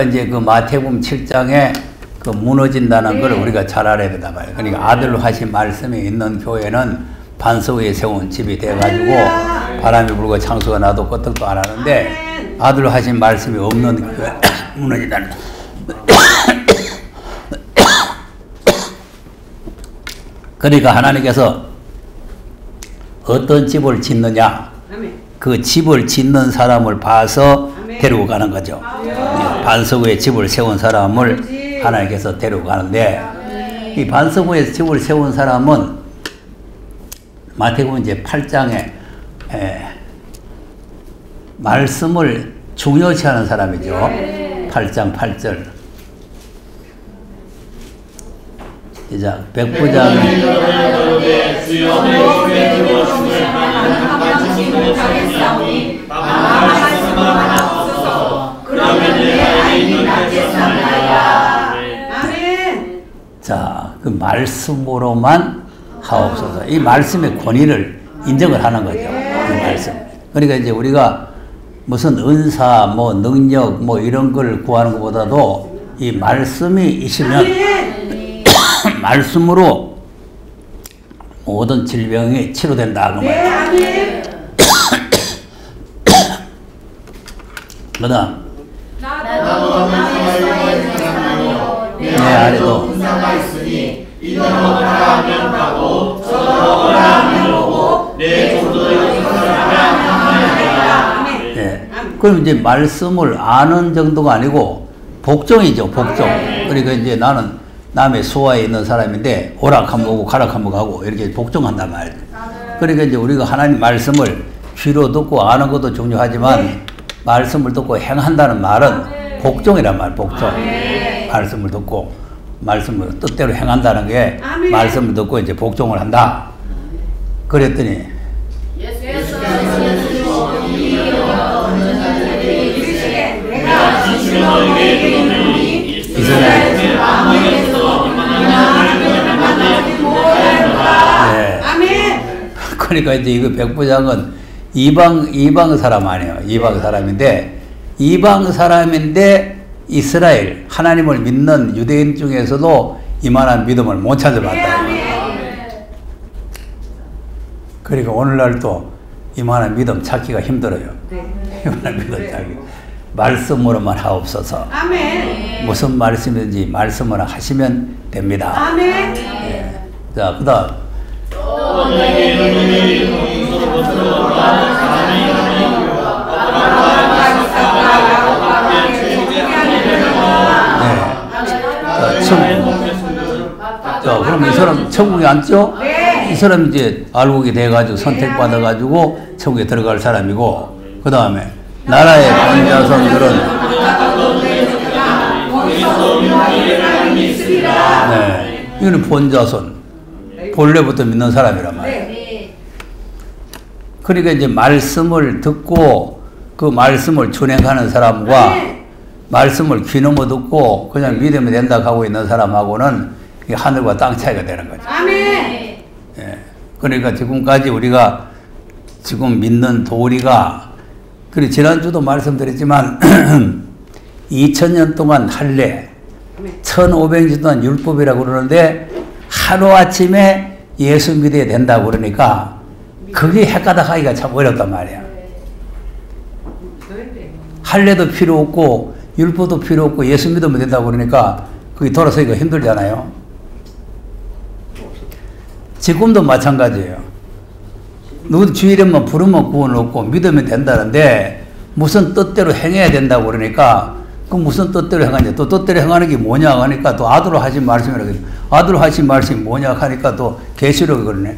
이제 그 마태복음 7장에 그 무너진다는 걸 우리가 잘 알아야 된다 말이에요. 그러니까 아들로 하신 말씀이 있는 교회는 반석 위에 세운 집이 돼가지고 바람이 불고 창수가 나도 끄떡도 안 하는데 아들로 하신 말씀이 없는 교회 무너진다는 그러니까 하나님께서 어떤 집을 짓느냐 그 집을 짓는 사람을 봐서 데리고 가는 거죠. 반석 위에 집을 세운 사람을 하나님께서 데리고 가는데 이 반석 위에 집을 세운 사람은 마태복음 이제 8장에 말씀을 중요시하는 사람이죠. 8장 8절. 이제 백부장은 자, 그 말씀으로만 하옵소서. 이 말씀의 권위를 인정을 하는 거죠. 이 말씀. 그러니까 이제 우리가 무슨 은사, 뭐 능력, 뭐 이런 걸 구하는 것보다도 이 말씀이 있으면 말씀으로 모든 질병이 치료된다 그 말이에요. 그다음 내 아래도 네. 그럼 이제 말씀을 아는 정도가 아니고 복종이죠, 복종. 그러니까 이제 나는 남의 수하에 있는 사람인데 오락하면 오고 가락하면 가고 이렇게 복종한단 말이에요. 그러니까 이제 우리가 하나님 말씀을 귀로 듣고 아는 것도 중요하지만 말씀을 듣고 행한다는 말은 복종이란 말, 복종. 말씀을 듣고 말씀을 뜻대로 행한다는 게 말씀을 듣고 이제 복종을 한다. 그랬더니 그러니까 이제 이거 백부장은 이방 사람 아니에요. 이방 사람인데 이스라엘 하나님을 믿는 유대인 중에서도 이만한 믿음을 못 찾아봤다. 그러니까 오늘날 또 이만한 믿음 찾기가 힘들어요. 이만한 믿음 찾기. 말씀으로만 하옵소서. 무슨 말씀인지 말씀을 하시면 됩니다. 네. 자, 그다음 자, 그럼 이 사람 천국에 앉죠? 이 사람 이제 알곡이 돼가지고 선택받아가지고 천국에 들어갈 사람이고, 그 다음에 나라의 본자손들은 네, 이거는 본자손, 본래부터 믿는 사람이란 말이에요. 그러니까 이제 말씀을 듣고 그 말씀을 준행하는 사람과 말씀을 귀넘어 듣고 그냥 믿으면 된다 하고 있는 사람하고는 하늘과 땅 차이가 되는 거죠. 예. 그러니까 지금까지 우리가 지금 믿는 도리가, 그리고 지난주도 말씀드렸지만 2000년 동안 할례, 1500년 동안 율법이라고 그러는데 하루아침에 예수 믿어야 된다고 그러니까 그게 헷가닥하기가 참 어렵단 말이야. 할례도 필요 없고 율법도 필요 없고 예수 믿으면 된다고 그러니까 그게 돌아서기가 힘들잖아요. 지금도 마찬가지예요. 누구 주 이름만 부르면 구원 없고 믿으면 된다는데 무슨 뜻대로 행해야 된다고 그러니까 그 무슨 뜻대로 행하냐, 또 뜻대로 행하는 게 뭐냐 하니까 또 아들로 하신 말씀이라고 해요. 아들로 하신 말씀이 뭐냐 하니까 또 계시록 그러네.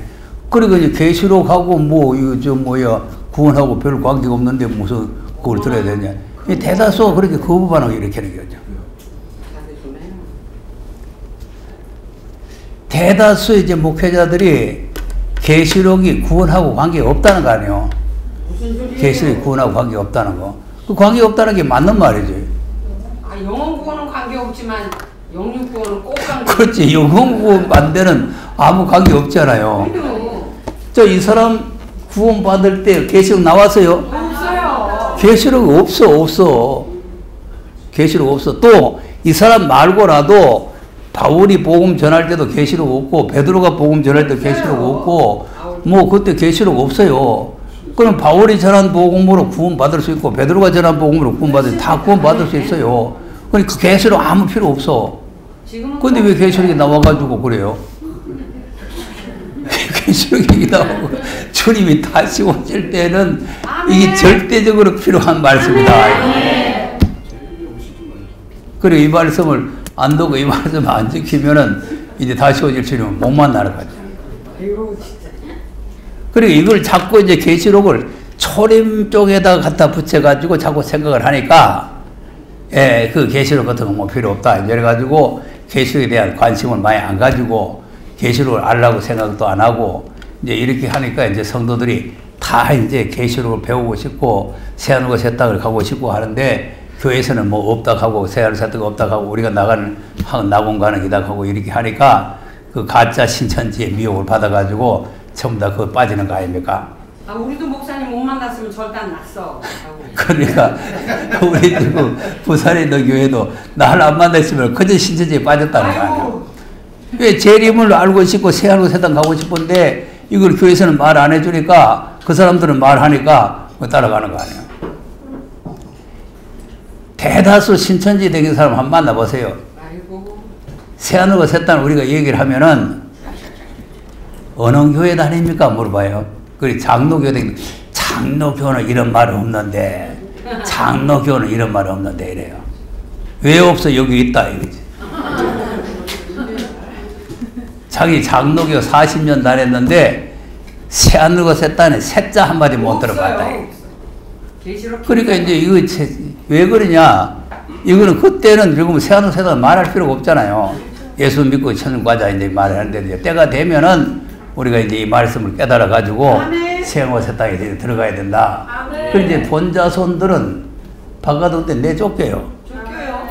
그리고 이제 계시록하고 뭐 이거 저 뭐야 구원하고 별 관계가 없는데 무슨 그걸 들어야 되냐. 대다수가 그렇게 거부 반응을 일으키는 거죠. 대다수의 이제 목회자들이 계시록이 구원하고 관계가 없다는 거 아니에요. 계시록이 구원하고 관계가 없다는 거. 그 관계가 없다는 게 맞는 말이지. 아, 영혼 구원은 관계없지만 영육 구원은 꼭 관계. 그렇지. 영혼 구원 반대는 아무 관계 없잖아요. 저 이 사람 구원 받을 때 계시록 나왔어요? 없어요. 계시록 없어. 계시록 없어. 또 이 사람 말고라도 바울이 복음 전할 때도 계시록 없고 베드로가 복음 전할 때도 계시록 없고 뭐 그때 계시록 없어요. 그럼 바울이 전한 복음으로 구원 받을 수 있고 베드로가 전한 복음으로 구원 받을 다 구원 받을 수 있어요. 그러니까 계시록 아무 필요 없어. 근데 왜 계시록이 나와가지고 그래요? 계시록이 나오고 주님이 다시 오실 때는 이게 절대적으로 필요한 말씀이다. 그리고 이 말씀을 안 듣고 이 말씀을 안 지키면은 이제 다시 오실 주님을 못 만나는 거죠. 그리고 이걸 자꾸 이제 계시록을 초림 쪽에다가 갖다 붙여가지고 자꾸 생각을 하니까 그 계시록 같은 거 뭐 필요 없다. 이래가지고 계시록에 대한 관심을 많이 안 가지고 계시록을 알라고 생각도 안 하고 이제 이렇게 하니까 이제 성도들이 다 이제 계시록을 배우고 싶고 새하늘과 새 땅을 가고 싶고 하는데 교회에서는 뭐 없다 하고 새하늘 새 땅 없다 하고 우리가 낙원 가는 기다 하고 이렇게 하니까 그 가짜 신천지의 미혹을 받아가지고 전부 다 그거 빠지는 거 아닙니까? 아, 우리도 목사님 못 만났으면 절대 안 났어. 그러니까 우리 지금 부산에 있는 교회도 나를 안 만났으면 그저 신천지에 빠졌다는 거 아니에요. 왜 재림을 알고 싶고 새하늘과 새 땅 가고 싶은데 이걸 교회에서는 말 안 해주니까 그 사람들은 말하니까 따라가는 거 아니에요. 대다수 신천지 되는 사람 한번 만나보세요. 새하늘과 새 땅을 우리가 얘기를 하면은 어느 교회 다닙니까? 물어봐요. 그리고 장로교회 다니면 장로교는 이런 말 없는데 장로교는 이런 말 없는데 이래요. 왜 없어? 여기 있다 이거지. 자기 장로교 40년 다녔는데 새하늘과 새 땅에 새자 한마디 못 들어봤다. 그러니까 이제 이거 왜 그러냐? 이거는 그때는 지금 새하늘 새 땅 말할 필요가 없잖아요. 예수 믿고 천국 가자 이제 말하는데 이제 때가 되면은 우리가 이제 이 말씀을 깨달아 가지고 새하늘과 새 땅에 들어가야 된다. 그런데 본자손들은 바깥올 때 내쫓겨요.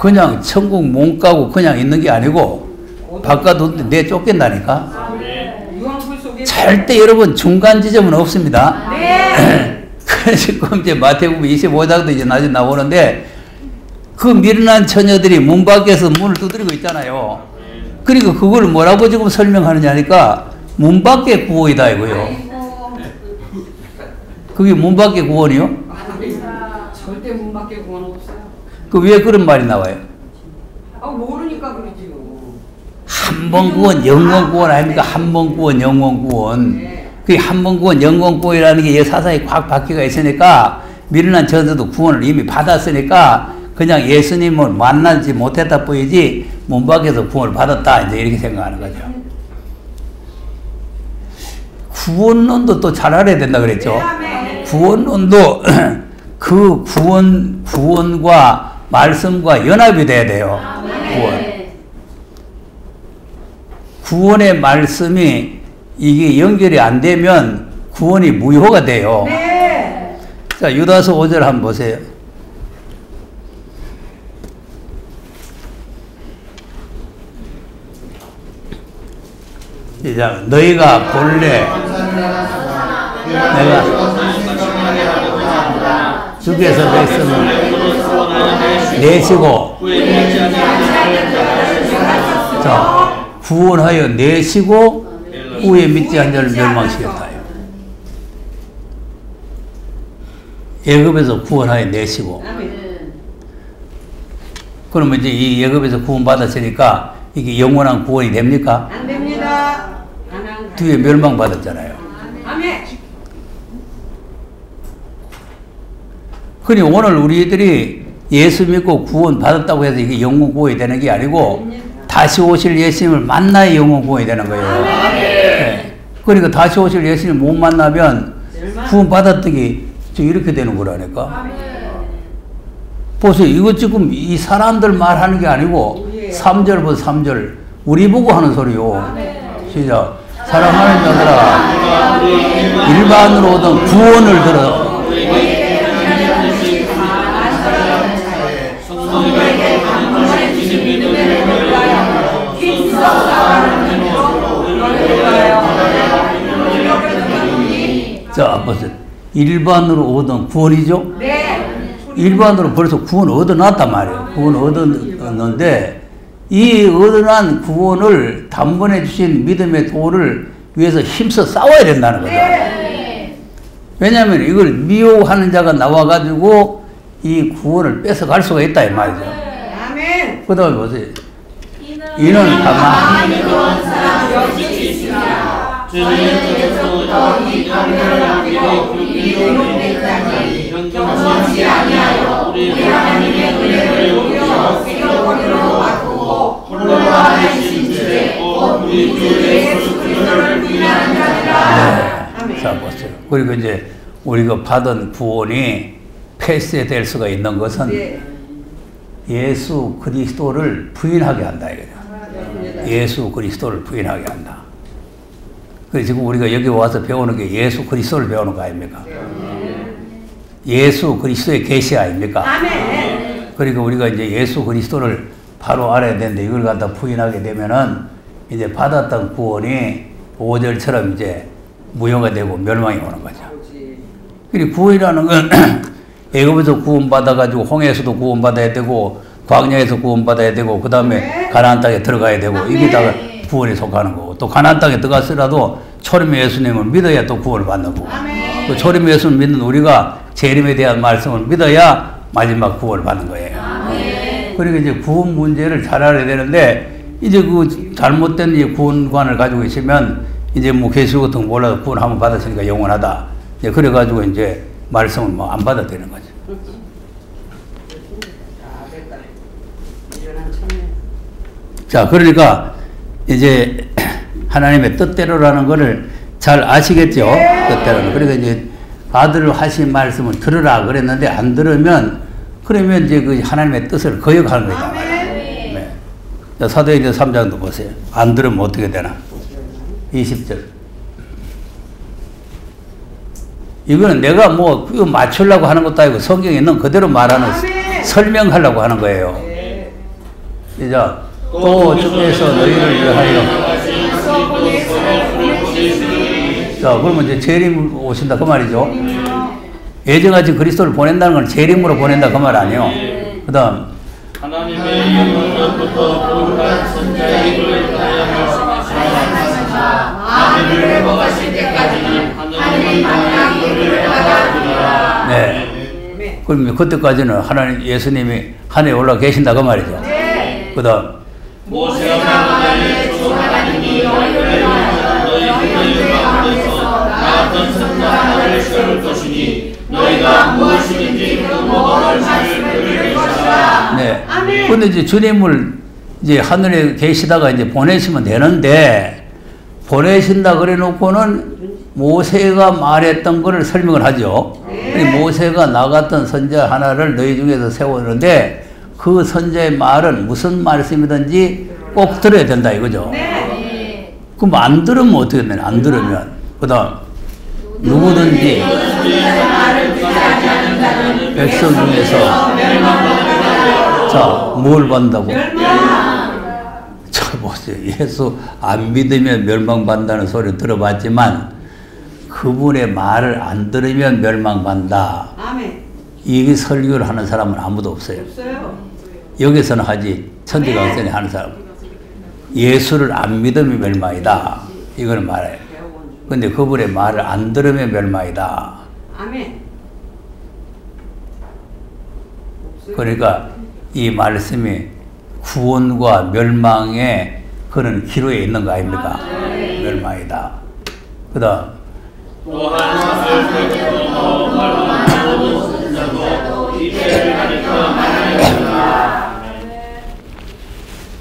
그냥 천국 못 가고 그냥 있는 게 아니고 바깥올 때 내쫓긴다니까. 절대 여러분 중간 지점은 없습니다. 그래서 이제 마태복음 25장도 이제 나중에 나오는데 그 미련한 처녀들이 문 밖에서 문을 두드리고 있잖아요. 그리고 그걸 뭐라고 지금 설명하느냐 하니까 문 밖의 구원이다 이거요. 그게 문 밖의 구원이요? 절대 문 밖의 구원 없어요. 그 왜 그런 말이 나와요? 아, 모르니까 그러지요. 한 번 구원, 영원 구원 아닙니까? 한 번 구원, 영원 구원. 그 한 번 구원, 영원 구원이라는 게 사상이 확 바뀌가 있으니까 미련한 저들도 구원을 이미 받았으니까 그냥 예수님을 만나지 못했다 뿐이지 문 밖에서 구원을 받았다 이제 이렇게 생각하는 거죠. 구원론도 또 잘 알아야 된다 그랬죠. 구원론도 그 구원과 말씀과 연합이 돼야 돼요. 구원의 말씀이 이게 연결이 안 되면 구원이 무효가 돼요. 자, 유다서 5절 한번 보세요. 시작. 너희가 본래 내가 주께서 말씀을 내시고 자, 구원하여 내시고 후에 믿지 않는 자를 멸망시켰다. 예굽에서 구원하여 내시고 그러면 이제 이 예굽에서 구원 받았으니까 이게 영원한 구원이 됩니까? 안 됩니다. 뒤에 멸망받았잖아요. 아멘. 그러니 오늘 우리들이 예수 믿고 구원 받았다고 해서 이게 영원 구원이 되는 게 아니고 다시 오실 예수님을 만나야 영원 구원이 되는 거예요. 네. 그러니까 다시 오실 예수님을 못 만나면 구원 받았던 게 지금 이렇게 되는 거라니까. 보세요. 이거 지금 이 사람들 말하는 게 아니고 3절 보세요. 3절 우리 보고 하는 소리요. 시작. 사랑하는 자들아 일반으로 오던 구원을 들어. 자, 보세요. 일반으로 오던 구원이죠? 네. 일반으로 벌써 구원 얻어놨단 말이에요. 구원 얻었는데 이 얻어난 구원을 단번에 주신 믿음의 도를 위해서 힘써 싸워야 된다는 거죠. 네. 왜냐하면 이걸 미워하는 자가 나와가지고 이 구원을 뺏어갈 수가 있다 이 말이죠. 아멘. 그 다음에 보세요. 이는 가만히 그런 사람 여기 있으나 저는 예전부터 이 강렬을 남기고 이동된 자니 경건치 아니하여 우리 하나님의 은혜를 우려 생각거리로 바꾸고 홀로 하나님 주제 우리 주 예수 그리스도를 부인하는 자들아. 자 보세요. 그리고 이제 우리가 받은 구원이 패스될 수가 있는 것은 예수 그리스도를 부인하게 한다 이거죠. 예수 그리스도를 부인하게 한다. 그래서 지금 우리가 여기 와서 배우는 게 예수 그리스도를 배우는 거 아닙니까? 예수 그리스도의 계시 아닙니까? 그러니까 우리가 이제 예수 그리스도를 바로 알아야 되는데 이걸 갖다 부인하게 되면은 이제 받았던 구원이 5절처럼 이제 무효가 되고 멸망이 오는 거죠. 그리고 구원이라는 건 애굽에서 구원받아가지고 홍해에서도 구원받아야 되고 광야에서 구원받아야 되고 그 다음에 가나안 땅에 들어가야 되고 이게 다 구원에 속하는 거고 또 가나안 땅에 들어갔으라도 초림의 예수님을 믿어야 또 구원을 받는 거고 또 초림의 예수를 믿는 우리가 재림에 대한 말씀을 믿어야 마지막 구원을 받는 거예요. 그러니까 이제 구원 문제를 잘 알아야 되는데 이제 그 잘못된 이 구원관을 가지고 있으면 이제 뭐 개수 같은 거 몰라도 구원 한번 받았으니까 영원하다. 이제 그래가지고 이제 말씀을 뭐 안 받아도 되는 거죠. 자, 그러니까 이제 하나님의 뜻대로라는 것을 잘 아시겠죠? 뜻대로는. 그러니까 이제 아들을 하신 말씀을 들으라 그랬는데 안 들으면 그러면 이제 그 하나님의 뜻을 거역하는 거다. 네. 자, 사도행전 3장도 보세요. 안 들으면 어떻게 되나? 20절. 이거는 내가 뭐 맞추려고 하는 것도 아니고 성경에 있는 그대로 말하는 설명하려고 하는 거예요. 이제 또 주께서 너희를 위하여 자 그러면 이제 재림 오신다 그 말이죠. 예정하신 그리스도를 보낸다는 건 재림으로 보낸다 그 말 아니에요. 그 다음 하나님의 영원부터 부활한 선자의 입을 하여 하늘을 회복하실 때까지는 하늘이 마땅히 그를 받아주리라. 네. 그럼 그때까지는 하나님 예수님이 하늘에 올라 계신다 그 말이죠. 그 다음 모세가 만에 주 하나님이 너희를 너희 가운데서 나왔던 선자 하나를 세울 것이니 너희가 무엇이든지 그 모든 말씀을 들을 것이라. 네. 근데 이제 주님을 이제 하늘에 계시다가 이제 보내시면 되는데 보내신다 그래 놓고는 모세가 말했던 거를 설명을 하죠. 모세가 나갔던 선자 하나를 너희 중에서 세우는데 그 선자의 말은 무슨 말씀이든지 꼭 들어야 된다 이거죠. 그럼 안 들으면 어떻게 되나? 안 들으면 그 다음 누구든지 백성 중에서 자 뭘 받는다고? 자 보세요. 예수 안 믿으면 멸망받는다는 소리 들어봤지만 그분의 말을 안 들으면 멸망받는다. 이 설교를 하는 사람은 아무도 없어요. 여기서는 하지 천지강선에 하는 사람 예수를 안 믿으면 멸망이다 이거는 말해요. 근데 그분의 말을 안 들으면 멸망이다. 그러니까 이 말씀이 구원과 멸망의 그런 기로에 있는 거 아닙니까? 멸망이다. 그 다음 또한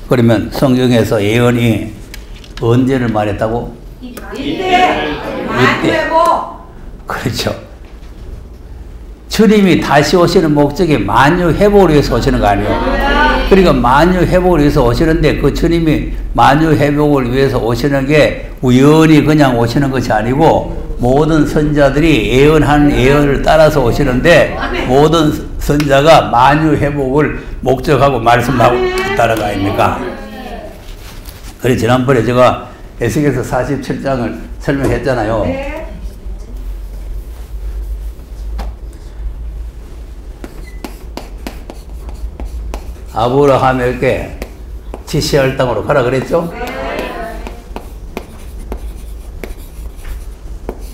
그러면 성경에서 예언이 언제를 말했다고? 이때. 그렇죠. 주님이 다시 오시는 목적이 만유 회복을 위해서 오시는 거 아니에요? 그러니까 만유 회복을 위해서 오시는데 그 주님이 만유 회복을 위해서 오시는 게 우연히 그냥 오시는 것이 아니고 모든 선자들이 예언하는 예언을 따라서 오시는데 모든 선자가 만유 회복을 목적하고 말씀하고 있다는 거 아닙니까? 그래서 지난번에 제가 에스겔서 47장을 설명했잖아요. 아브라함에게 지시할 땅으로 가라 그랬죠?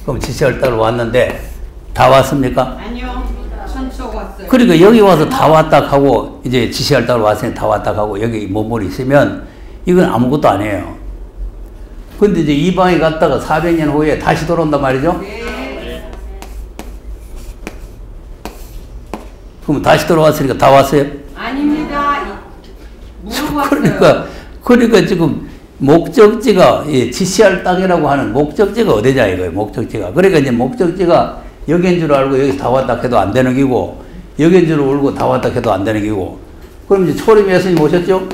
그럼 지시할 땅으로 왔는데 다 왔습니까? 아니요. 천척 왔어요. 그러니까 여기 와서 다 왔다 하고 이제 지시할 땅으로 왔으니 다 왔다 하고 여기 머물러 있으면 이건 아무것도 아니에요. 근데 이제 이방에 갔다가 400년 후에 다시 돌아온단 말이죠? 그럼 다시 돌아왔으니까 다 왔어요? 아닙니다. 모르고 왔어요. 그러니까 지금 목적지가 지시할 땅이라고 하는 목적지가 어디냐 이거예요. 목적지가. 그러니까 이제 목적지가 여기인 줄 알고 여기서 다 왔다 해도 안 되는 기고 여기인 줄 알고 다 왔다 해도 안 되는 기고. 그럼 이제 초림 예수님 오셨죠?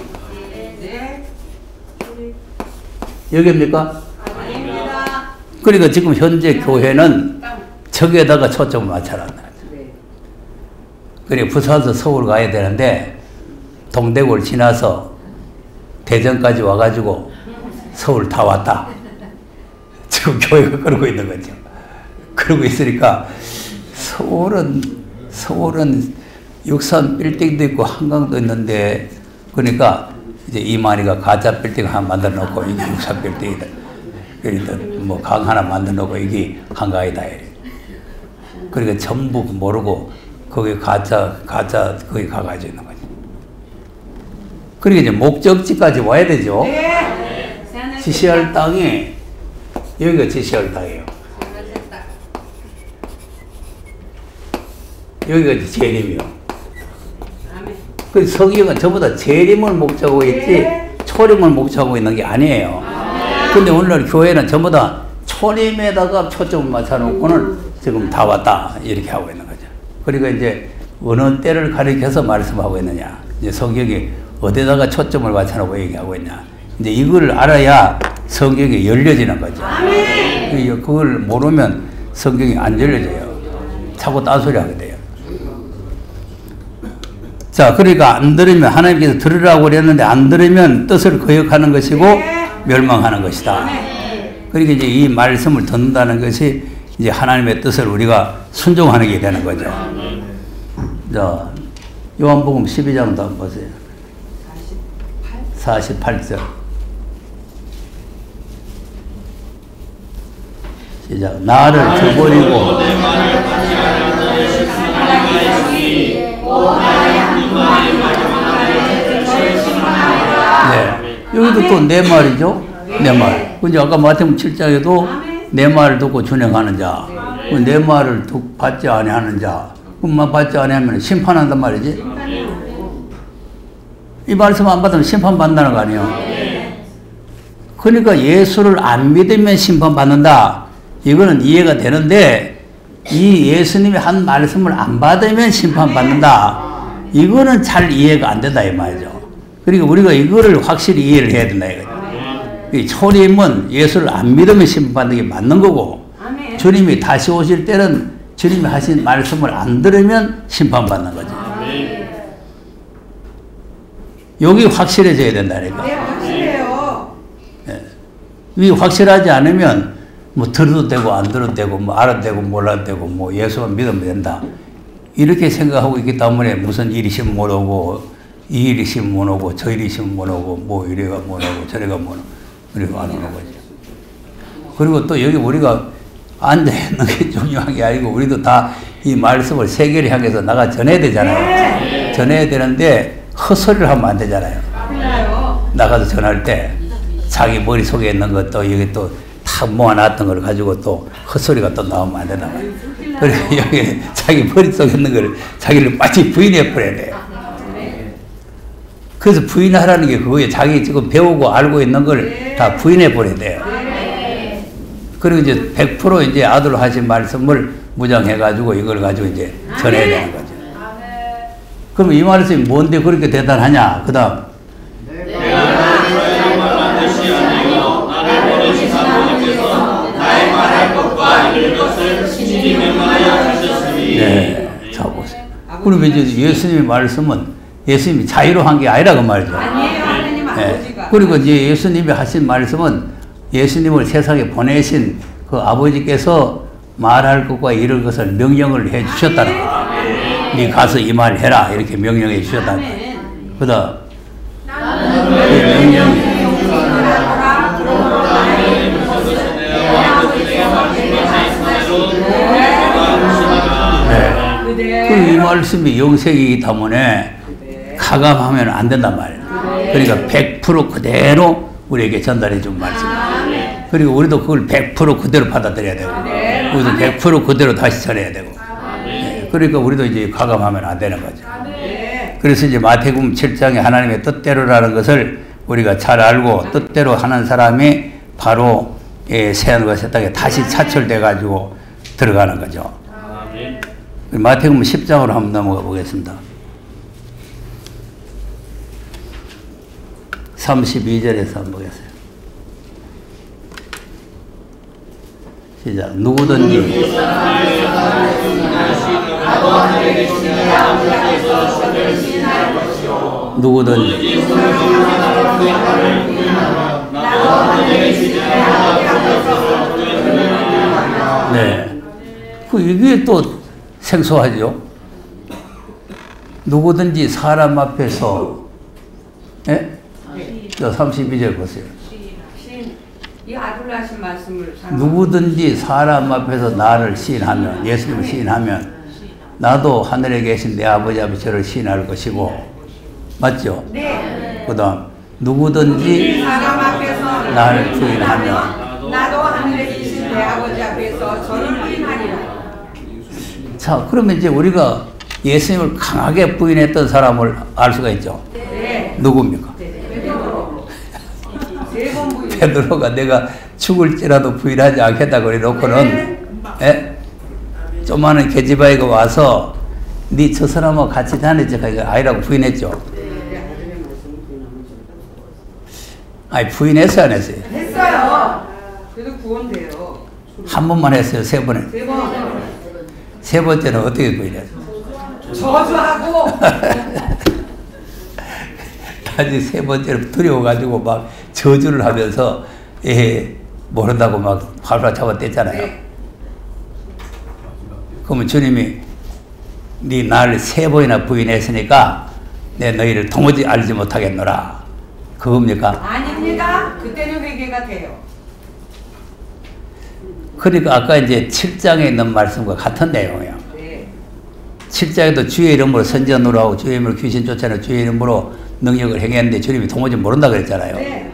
네. 여기입니까? 아닙니다. 그러니까 지금 현재 교회는 저기에다가 초점을 맞춰놨다. 그래 부산에서 서울 가야 되는데 동대구를 지나서 대전까지 와가지고 서울 다 왔다. 지금 교회가 그러고 있는 거죠. 그러고 있으니까 서울은 육산 빌딩도 있고 한강도 있는데 그러니까 이제 이만희가 가짜 빌딩 하나 만들어 놓고 이게 육산 빌딩이다. 그러니까 뭐 강 하나 만들어 놓고 이게 한강이다. 그러니까 전부 모르고 거기 가짜 거기 가가지고 있는 거죠. 그러니까 이제 목적지까지 와야 되죠. 네. 지시할 땅이 여기가 지시할 땅이에요. 여기가 이제 재림이요. 그 성경은 전부 다 재림을 목적하고 있지 초림을 목적하고 있는 게 아니에요. 근데 오늘날 교회는 전부 다 초림에다가 초점을 맞춰놓고는 지금 다 왔다 이렇게 하고 있는 거죠. 그러니까 이제 어느 때를 가리켜서 말씀하고 있느냐. 이제 성경이 어디다가 초점을 맞춰놓고 얘기하고 있냐. 이제 이걸 알아야 성경이 열려지는 거죠. 그걸 모르면 성경이 안 열려져요. 자꾸 딴소리 하게 돼요. 자, 그러니까 안 들으면 하나님께서 들으라고 그랬는데 안 들으면 뜻을 거역하는 것이고 멸망하는 것이다. 그러니까 이제 이 말씀을 듣는다는 것이 이제 하나님의 뜻을 우리가 순종하는 게 되는 거죠. 자, 요한복음 12장도 한번 보세요. 48절. 시작. 나를 저버리고 네. 여기도 또 내 말이죠. 내 말. 근데 아까 마태복음 7장에도 내 말을 듣고 준행하는 자. 내 말을 받지 아니하는 자. 그만 받지 아니하면 심판한단 말이지. 이 말씀 안 받으면 심판받는다는 거 아니에요. 그러니까 예수를 안 믿으면 심판받는다. 이거는 이해가 되는데 이 예수님이 한 말씀을 안 받으면 심판받는다. 이거는 잘 이해가 안 된다 이 말이죠. 그러니까 우리가 이거를 확실히 이해를 해야 된다 이거죠. 이 초림은 예수를 안 믿으면 심판받는 게 맞는 거고 주님이 다시 오실 때는 주님이 하신 말씀을 안 들으면 심판받는 거죠. 여기 확실해져야 된다니까. 네, 확실해요. 예. 이 확실하지 않으면 뭐 들어도 되고 안 들어도 되고 뭐 알아도 되고 몰라도 되고 뭐 예수만 믿으면 된다. 이렇게 생각하고 있기 때문에 무슨 일이 있으면 못 오고 이 일이 있으면 못 오고 저 일이 있으면 못 오고 뭐 이래가 못 오고 저래가 못 오고 그리고 안 오는 거죠. 그리고 또 여기 우리가 앉아있는 게 중요한 게 아니고 우리도 다 이 말씀을 세계를 향해서 나가 전해야 되잖아요. 전해야 되는데 헛소리를 하면 안 되잖아요. 나가서 전할 때 자기 머릿속에 있는 것도 여기 또 탁 모아놨던 걸 가지고 또 헛소리가 또 나오면 안 된다 말이에요. 그래서 여기 자기 머릿속에 있는 걸 자기를 마치 부인해 버려야 돼요. 그래서 부인하라는 게 그거예요. 자기 지금 배우고 알고 있는 걸 다 부인해 버려야 돼요. 그리고 이제 100% 이제 아들로 하신 말씀을 무장해가지고 이걸 가지고 이제 전해야 되는 거죠. 그럼 이 말씀이 뭔데 그렇게 대단하냐? 그 다음. 내가 너를 말한 것이 아니요 나를 보내신 아버지께서 나의 말할 것과 이룰 것을 친히 명하여 하셨으니. 네, 자 보세요. 그럼 이제 예수님의 말씀은 예수님이 자유로 한 게 아니라 그 말이죠. 아니에요, 하나님 아버지가. 네. 그리고 이제 예수님이 하신 말씀은 예수님을 세상에 보내신 그 아버지께서 말할 것과 이룰 것을 명령을 해 주셨다는 거예요. 네 가서 이 말 해라 이렇게 명령해 주셨다는 거예요. 그 다음 이 말씀이 영생이기 때문에 가감하면 안 된단 말이에요. 그러니까 100% 그대로 우리에게 전달해 준 말씀이에요. 그리고 우리도 그걸 100% 그대로 받아들여야 되고 우리도 100% 그대로 다시 전해야 되고 그러니까 우리도 이제 가감하면 안 되는 거죠. 그래서 이제 마태복음 7장에 하나님의 뜻대로라는 것을 우리가 잘 알고 뜻대로 하는 사람이 바로 새하늘과 새 땅에 다시 차출돼 가지고 들어가는 거죠. 마태복음 10장으로 한번 넘어가 보겠습니다. 32절에서 한번 보겠어요. 시작. 누구든지 네. 이게 또 생소하죠. 누구든지 사람 앞에서 예? 저 32절 보세요. 이 아들로 하신 말씀을 누구든지 사람 앞에서 나를 시인하면 예수님을 시인하면 나도 하늘에 계신 내 아버지 앞에 저를 시인할 것이고 맞죠? 네. 그 다음 누구든지 사람 앞에서 나를 부인하면 나도 하늘에 계신 내 아버지 앞에서 저를 부인하리라. 자 그러면 이제 우리가 예수님을 강하게 부인했던 사람을 알 수가 있죠. 네. 누굽니까? 베드로가 내가 죽을지라도 부인하지 않겠다 그래 놓고는 조그마한 계집아이가 와서 네 저 사람하고 같이 다니지 아니라고 부인했죠. 아니 부인했어요 안 했어요? 했어요. 그래도 구원돼요. 한 번만 했어요. 세 번에. 세 번. 세 번째는 어떻게 부인했어요? 저주하고. 다시 세 번째로 두려워가지고 막 저주를 하면서 모른다고 막 활활 잡아댔잖아요. 그러면 주님이 네 나를 세 번이나 부인했으니까 내 너희를 도무지 알지 못하겠노라. 그겁니까? 아닙니다. 그때는 회개가 돼요. 그러니까 아까 이제 7장에 있는 말씀과 같은 내용이에요. 네. 7장에도 주의 이름으로 선전으로 하고 주의 이름으로 귀신 쫓아내고 주의 이름으로 능력을 행했는데 주님이 도무지 모른다 그랬잖아요. 네.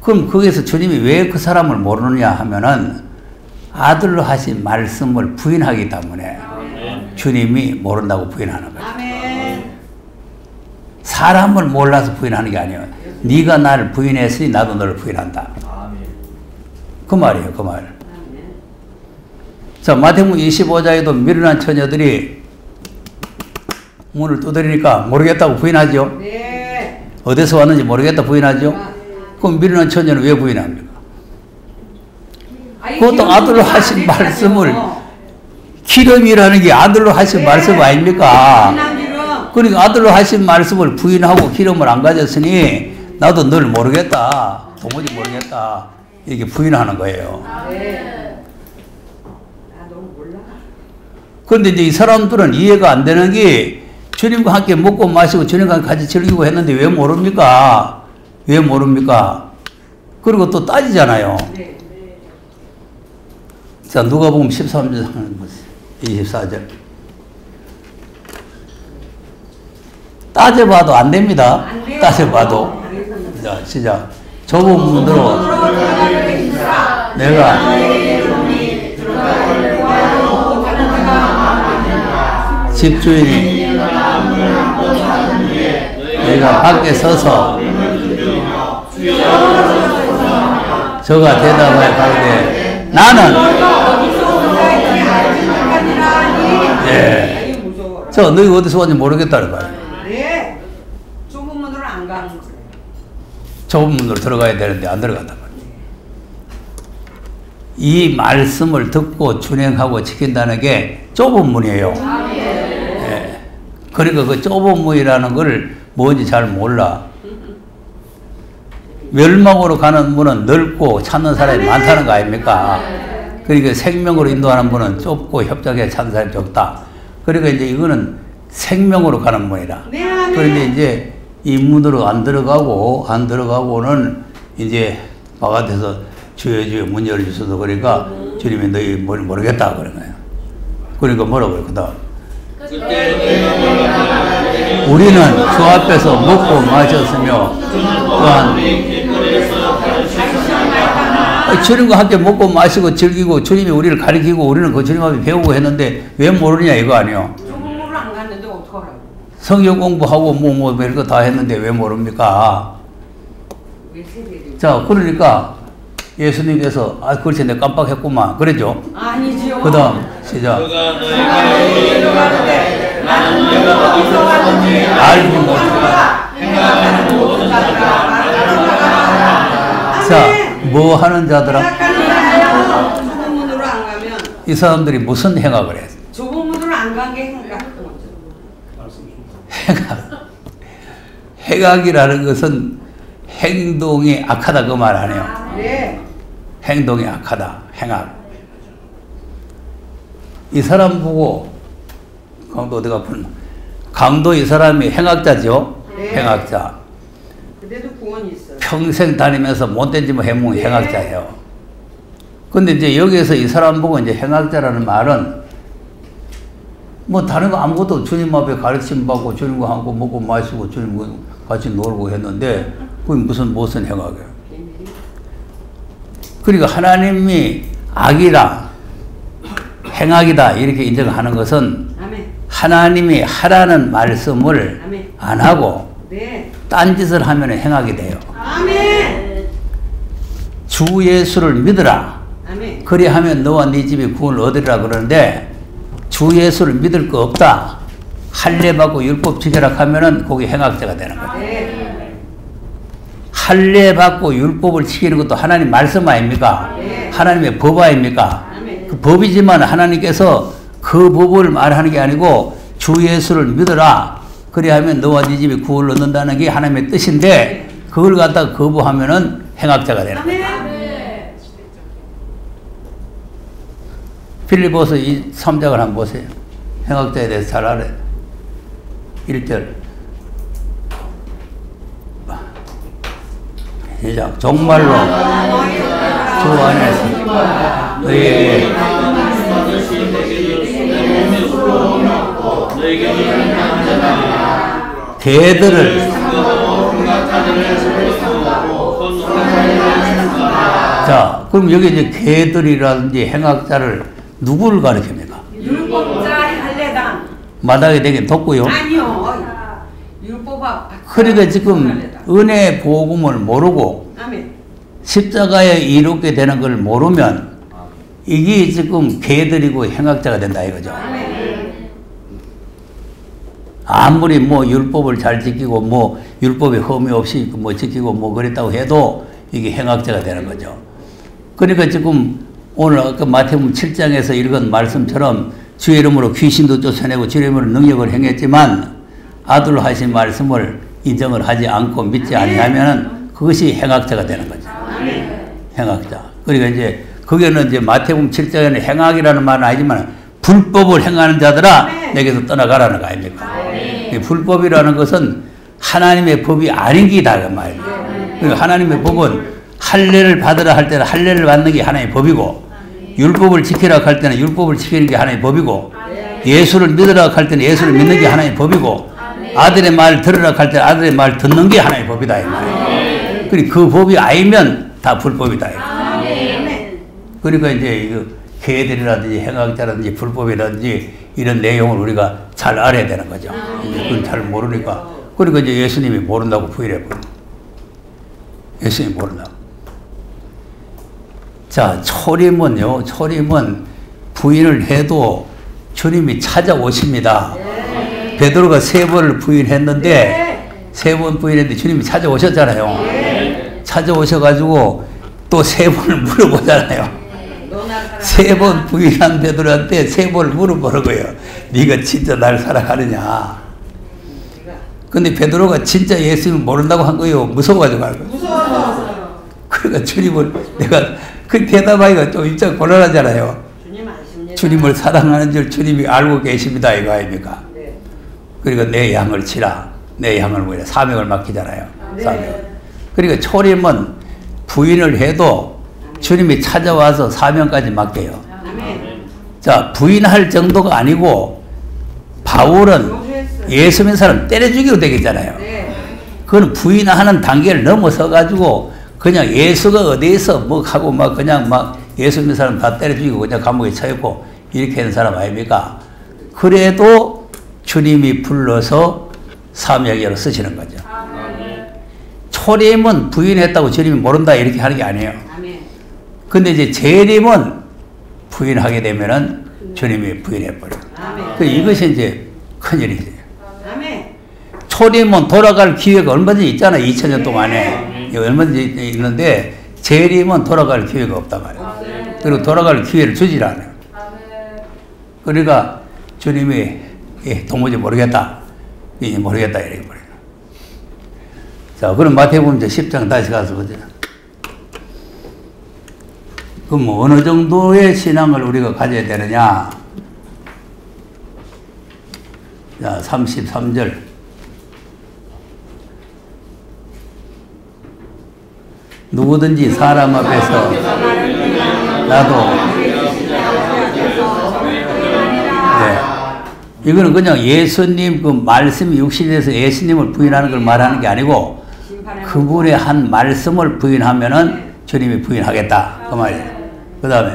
그럼 거기서 주님이 왜 그 사람을 모르느냐 하면은 아들로 하신 말씀을 부인하기 때문에 주님이 모른다고 부인하는 거예요. 아멘. 사람을 몰라서 부인하는 게 아니에요. 네가 나를 부인했으니 나도 너를 부인한다. 그 말이에요. 그 말. 자, 마태복음 25장에도 미련한 처녀들이 문을 두드리니까 모르겠다고 부인하죠. 네. 어디서 왔는지 모르겠다 부인하죠. 그럼 미련한 처녀는 왜 부인합니까? 그것도 아들로 하신 말씀을 기름이라는 게 아들로 하신 말씀 아닙니까? 그러니까 아들로 하신 말씀을 부인하고 기름을 안 가졌으니 나도 널 모르겠다. 도무지 모르겠다. 이렇게 부인하는 거예요. 그런데 이제 이 사람들은 이해가 안 되는 게 주님과 함께 먹고 마시고 주님과 같이 즐기고 했는데 왜 모릅니까? 왜 모릅니까? 그리고 또 따지잖아요. 자, 누가복음 13장 24절. 따져봐도 안 됩니다. 따져봐도. 자, 시작. 좁은 문으로 내가 집주인이 내가 밖에 서서 저가 대답하여 가로되 나는 예. 아유, 무서워. 저 너희 어디서 왔는지 모르겠다는 거예요. 네. 좁은 문으로 안 가는 거예요. 좁은 문으로 들어가야 되는데 안 들어간단 말이에요. 이 말씀을 듣고 준행하고 지킨다는 게 좁은 문이에요. 예. 그러니까 그 좁은 문이라는 걸 뭔지 잘 몰라. 멸망으로 가는 문은 넓고 찾는 사람이 많다는 거 아닙니까? 그러니까 생명으로 인도하는 문은 좁고 협착에 찾는 사람이 적다. 그러니까 이제 이거는 생명으로 가는 문이라. 그런데 이제 이 문으로 안 들어가고는 이제 바깥에서 주여 문 열어주셔서 그러니까 주님이 너희 뭘 모르겠다 그런 거예요. 그러니까 뭐라고 그래요? 그 다음. 우리는 주 앞에서 먹고 마셨으며 또한 주님과 함께 먹고 마시고 즐기고 주님이 우리를 가르치고 우리는 그 주님 앞에 배우고 했는데 왜 모르냐 이거 아니요. 좁은 문으로 안 갔는데 어떡하라고. 성경 공부하고 뭐 별거 다 했는데 왜 모릅니까? 왜 세배를. 자 그러니까 예수님께서 그렇지 내가 깜빡했구만 그랬죠? 아니지요. 그 다음 시작. 알지 못하다. 자, 뭐 하는 자들아? 좁은 문으로 안 가면 이 사람들이 무슨 행악을 했어? 좁은 문으로 안 간 게 행각. 행악이라는 것은 행동이 악하다 그 말 아니에요. 네. 행동이 악하다. 행악. 이 사람 보고 강도 어디가 아픈 강도 이 사람이 행악자죠. 네. 행악자. 그래도 구원이 있어요. 평생 다니면서 못된 짓만 해먹은 행악자예요. 근데 이제 여기에서 이 사람 보고 이제 행악자라는 말은 뭐 다른 거 아무것도 주님 앞에 가르침 받고 주님과 함께 먹고 마시고 주님과 같이 놀고 했는데 그게 무슨 행악이에요. 그러니까 하나님이 악이다, 행악이다 이렇게 인정하는 것은 아멘. 하나님이 하라는 말씀을 아멘. 안 하고 네. 딴짓을 하면 행악이 돼요. 아멘. 주 예수를 믿으라. 아멘. 그리하면 너와 네 집이 구원을 얻으리라 그러는데 주 예수를 믿을 거 없다. 할례 받고 율법 지켜라 하면은 거기 행악자가 되는 거예요. 네. 할례 받고 율법을 지키는 것도 하나님 말씀 아닙니까? 네. 하나님의 법 아닙니까? 아멘. 그 법이지만 하나님께서 그 법을 말하는 게 아니고 주 예수를 믿어라. 그리하면 너와 네 집이 구원을 얻는다는 게 하나님의 뜻인데 그걸 갖다가 거부하면은 행악자가 되는 거예요. 아멘. 빌립보서 3장을 한번 보세요. 행악자에 대해서 잘 알아요. 1절 시작. 정말로 주 안에서 너희에게 개들을 자 그럼 여기 이제 개들이라든지 행악자를 누구를 가리킵니까? 율법자 할례당. 마당에 되긴 뒀고요. 아니요. 율법 앞. 그러니까 지금 은혜 복음을 모르고 아멘. 십자가에 이롭게 되는 걸 모르면 이게 지금 개들이고 행악자가 된다 이거죠. 아무리 뭐 율법을 잘 지키고 뭐 율법에 흠이 없이 뭐 지키고 뭐 그랬다고 해도 이게 행악자가 되는 거죠. 그러니까 지금 오늘 아까 마태복음 7장에서 읽은 말씀처럼 주의 이름으로 귀신도 쫓아내고 주의 이름으로 능력을 행했지만 아들로 하신 말씀을 인정을 하지 않고 믿지 아니하면 그것이 행악자가 되는 거죠. 행악자. 그러니까 이제 거기는 이제 마태복음 7장에는 행악이라는 말은 아니지만 불법을 행하는 자들아 내게서 떠나가라는 거 아닙니까? 불법이라는 것은 하나님의 법이 아닌 게다 그 말이에요. 그러니까 하나님의 법은 할례를 받으라 할 때는 할례를 받는 게 하나님의 법이고 율법을 지키라 할 때는 율법을 지키는 게 하나님의 법이고 예수를 믿으라 할 때는 예수를 믿는 게 하나님의 법이고 아들의 말 들으라 할 때는 아들의 말 듣는 게 하나님의 법이다 이 말이에요. 그리고 그 법이 아니면 다 불법이다. 그러니까 이제 이거 개들이라든지 행악자라든지 불법이라든지 이런 내용을 우리가 잘 알아야 되는 거죠. 그건 잘 모르니까. 그러니까 이제 예수님이 모른다고 부인해버려. 예수님이 모른다고. 자, 초림은요, 초림은 부인을 해도 주님이 찾아오십니다. 베드로가 3번을 부인했는데 3번 부인했는데 주님이 찾아오셨잖아요. 찾아오셔가지고 또 3번을 물어보잖아요. 3번 부인한 베드로한테 3번을 물어보는 거예요. 네가 진짜 날 사랑하느냐. 근데 베드로가 진짜 예수님을 모른다고 한 거예요. 무서워가지고 한 거예요. 무서워서. 그러니까 주님을 내가 그 대답하기가 좀 입장 곤란하잖아요. 주님을 사랑하는 줄 주님이 알고 계십니다. 이거 아닙니까? 네. 그러니까 내 양을 치라. 내 양을 뭐냐. 사명을 맡기잖아요. 네. 사명. 그러니까 초림은 부인을 해도 주님이 찾아와서 사명까지 맡겨요. 아멘. 자, 부인할 정도가 아니고 바울은 예수 믿는 사람 때려 죽이고 되겠잖아요. 네. 그건 부인하는 단계를 넘어서 가지고 그냥 예수가 어디에서 뭐 하고 막 그냥 막 예수 믿는 사람 다 때려 죽이고 그냥 감옥에 처했고 이렇게 하는 사람 아닙니까? 그래도 주님이 불러서 사명으로 쓰시는 거죠. 초림은 부인했다고 주님이 모른다 이렇게 하는 게 아니에요. 근데 이제 재림은 부인하게 되면은 주님이 부인해버려요. 이것이 이제 큰일이죠. 초림은 돌아갈 기회가 얼마든지 있잖아요. 2000년 동안에. 얼마든지 있는데 재림은 돌아갈 기회가 없단 말이에요. 그리고 돌아갈 기회를 주질 않아요. 그러니까 주님이 도무지 모르겠다. 모르겠다 이렇게 버려요. 자, 그럼 마태복음 10장 다시 가서 보자. 그럼 뭐 어느 정도의 신앙을 우리가 가져야 되느냐? 자, 33절. 누구든지 사람 앞에서 나도 이거는 그냥 예수님 그 말씀이 육신에서 예수님을 부인하는 걸 말하는 게 아니고 그분의 한 말씀을 부인하면은 주님이 부인하겠다 그 말이에요. 그 다음에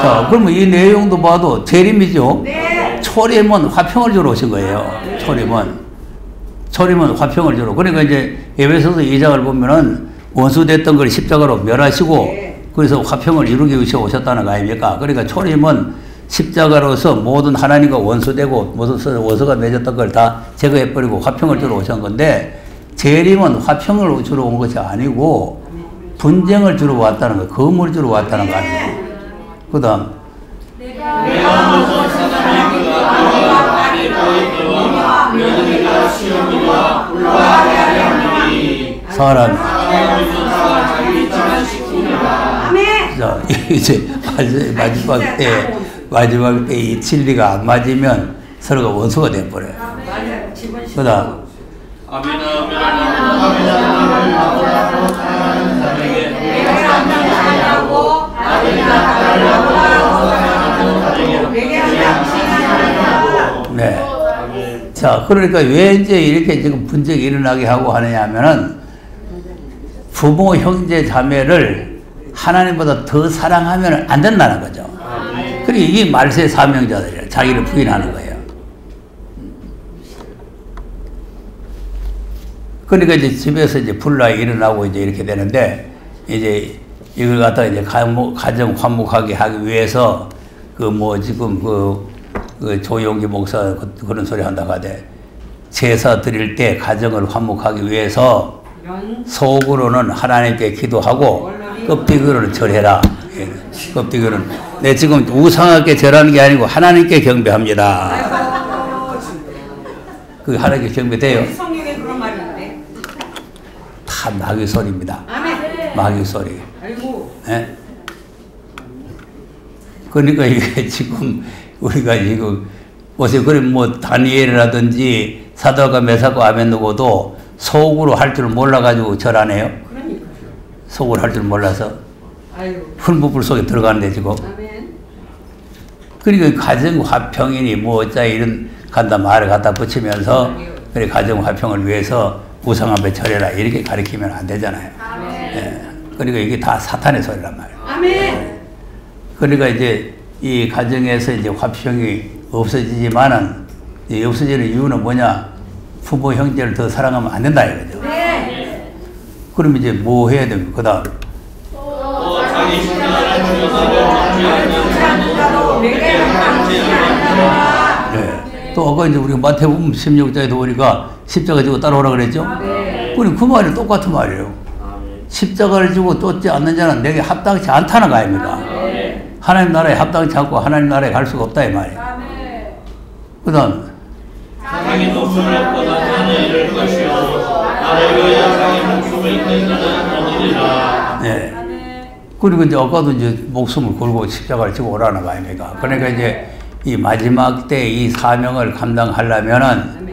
자, 그러면 이 내용도 봐도 재림이죠. 초림은 화평을 주러 오신 거예요. 초림은 화평을 주러. 그러니까 이제 에베소서 2장을 보면은 원수됐던 걸 십자가로 멸하시고 그래서 화평을 이루기 위해서 오셨다는 거 아닙니까? 그러니까 초림은 십자가로서 모든 하나님과 원수되고 모든 원수가 맺었던 걸 다 제거해버리고 화평을 주러 오신 건데 재림은 화평을 주러 온 것이 아니고 분쟁을 주러 왔다는 거예요. 거물을 주러 왔다는 거 아니에요. 그 다음 사람 자, 이제 마지막 때 이 진리가 안 맞으면 서로가 원수가 돼버려요. 그 다음 네. 자, 그러니까 왜 이제 이렇게 지금 분쟁이 일어나게 하고 하느냐 하면은 부모, 형제, 자매를 하나님보다 더 사랑하면 안 된다는 거죠. 그리고 이게 말세 사명자들이에요. 자기를 부인하는 거예요. 그러니까 이제 집에서 이제 분란이 일어나고 이제 이렇게 되는데 이제 이걸 갖다가 이제 가정 화목하게 하기 위해서 그 뭐 지금 그 조용기 목사 그런 소리 한다고 하대. 제사 드릴 때 가정을 화목하기 위해서 속으로는 하나님께 기도하고 껍데기로는 절해라. 껍데기로는 내 지금 우상하게 절하는 게 아니고 하나님께 경배합니다. 그 하나님께 경배돼요? 성경에 그런 말이 있는데 다 마귀 소리입니다. 마귀 소리. 네? 그러니까 이게 지금 우리가 이거 보세요. 그럼 뭐 다니엘이라든지 사도가 메사고 아벤노고도 속으로 할 줄 몰라가지고 절하네요. 속으로 할 줄 몰라서 훌무불 속에 들어가는데 지금. 그러니까 가정 화평이니 뭐 어쩌 이런 간다 말을 갖다 붙이면서 그래 가정 화평을 위해서 우상 앞에 절해라 이렇게 가르치면 안 되잖아요. 예. 그러니까 이게 다 사탄의 소리란 말이에요. 아멘. 그러니까 이제 이 가정에서 이제 화평이 없어지지만은 이 없어지는 이유는 뭐냐? 부모 형제를 더 사랑하면 안 된다 이거죠. 네. 그럼 이제 뭐 해야 됩니까? 그 다음. 또 자기 십자가를 지고 나를 자도 내게 합당치 않다가 네. 또 아까 이제 우리가 마태복음 16장에도 보니까 십자가 지고 따라오라 그랬죠? 그럼 그 말이 똑같은 말이에요. 십자가를 지고 쫓지 않는 자는 내게 합당치 않다는 거 아닙니까? 하나님 나라에 합당치 않고 하나님 나라에 갈 수가 없다 이 말이에요. 그 다음. 자기 목숨을 얻고자 하는 이를 것이요 나를 위하여 자기 목숨을 잃는 자는 얻으리라. 네. 그리고 이제 아까도 이제 목숨을 걸고 십자가를 지고 오라는 거 아닙니까? 그러니까 이제 이 마지막 때 이 사명을 감당하려면은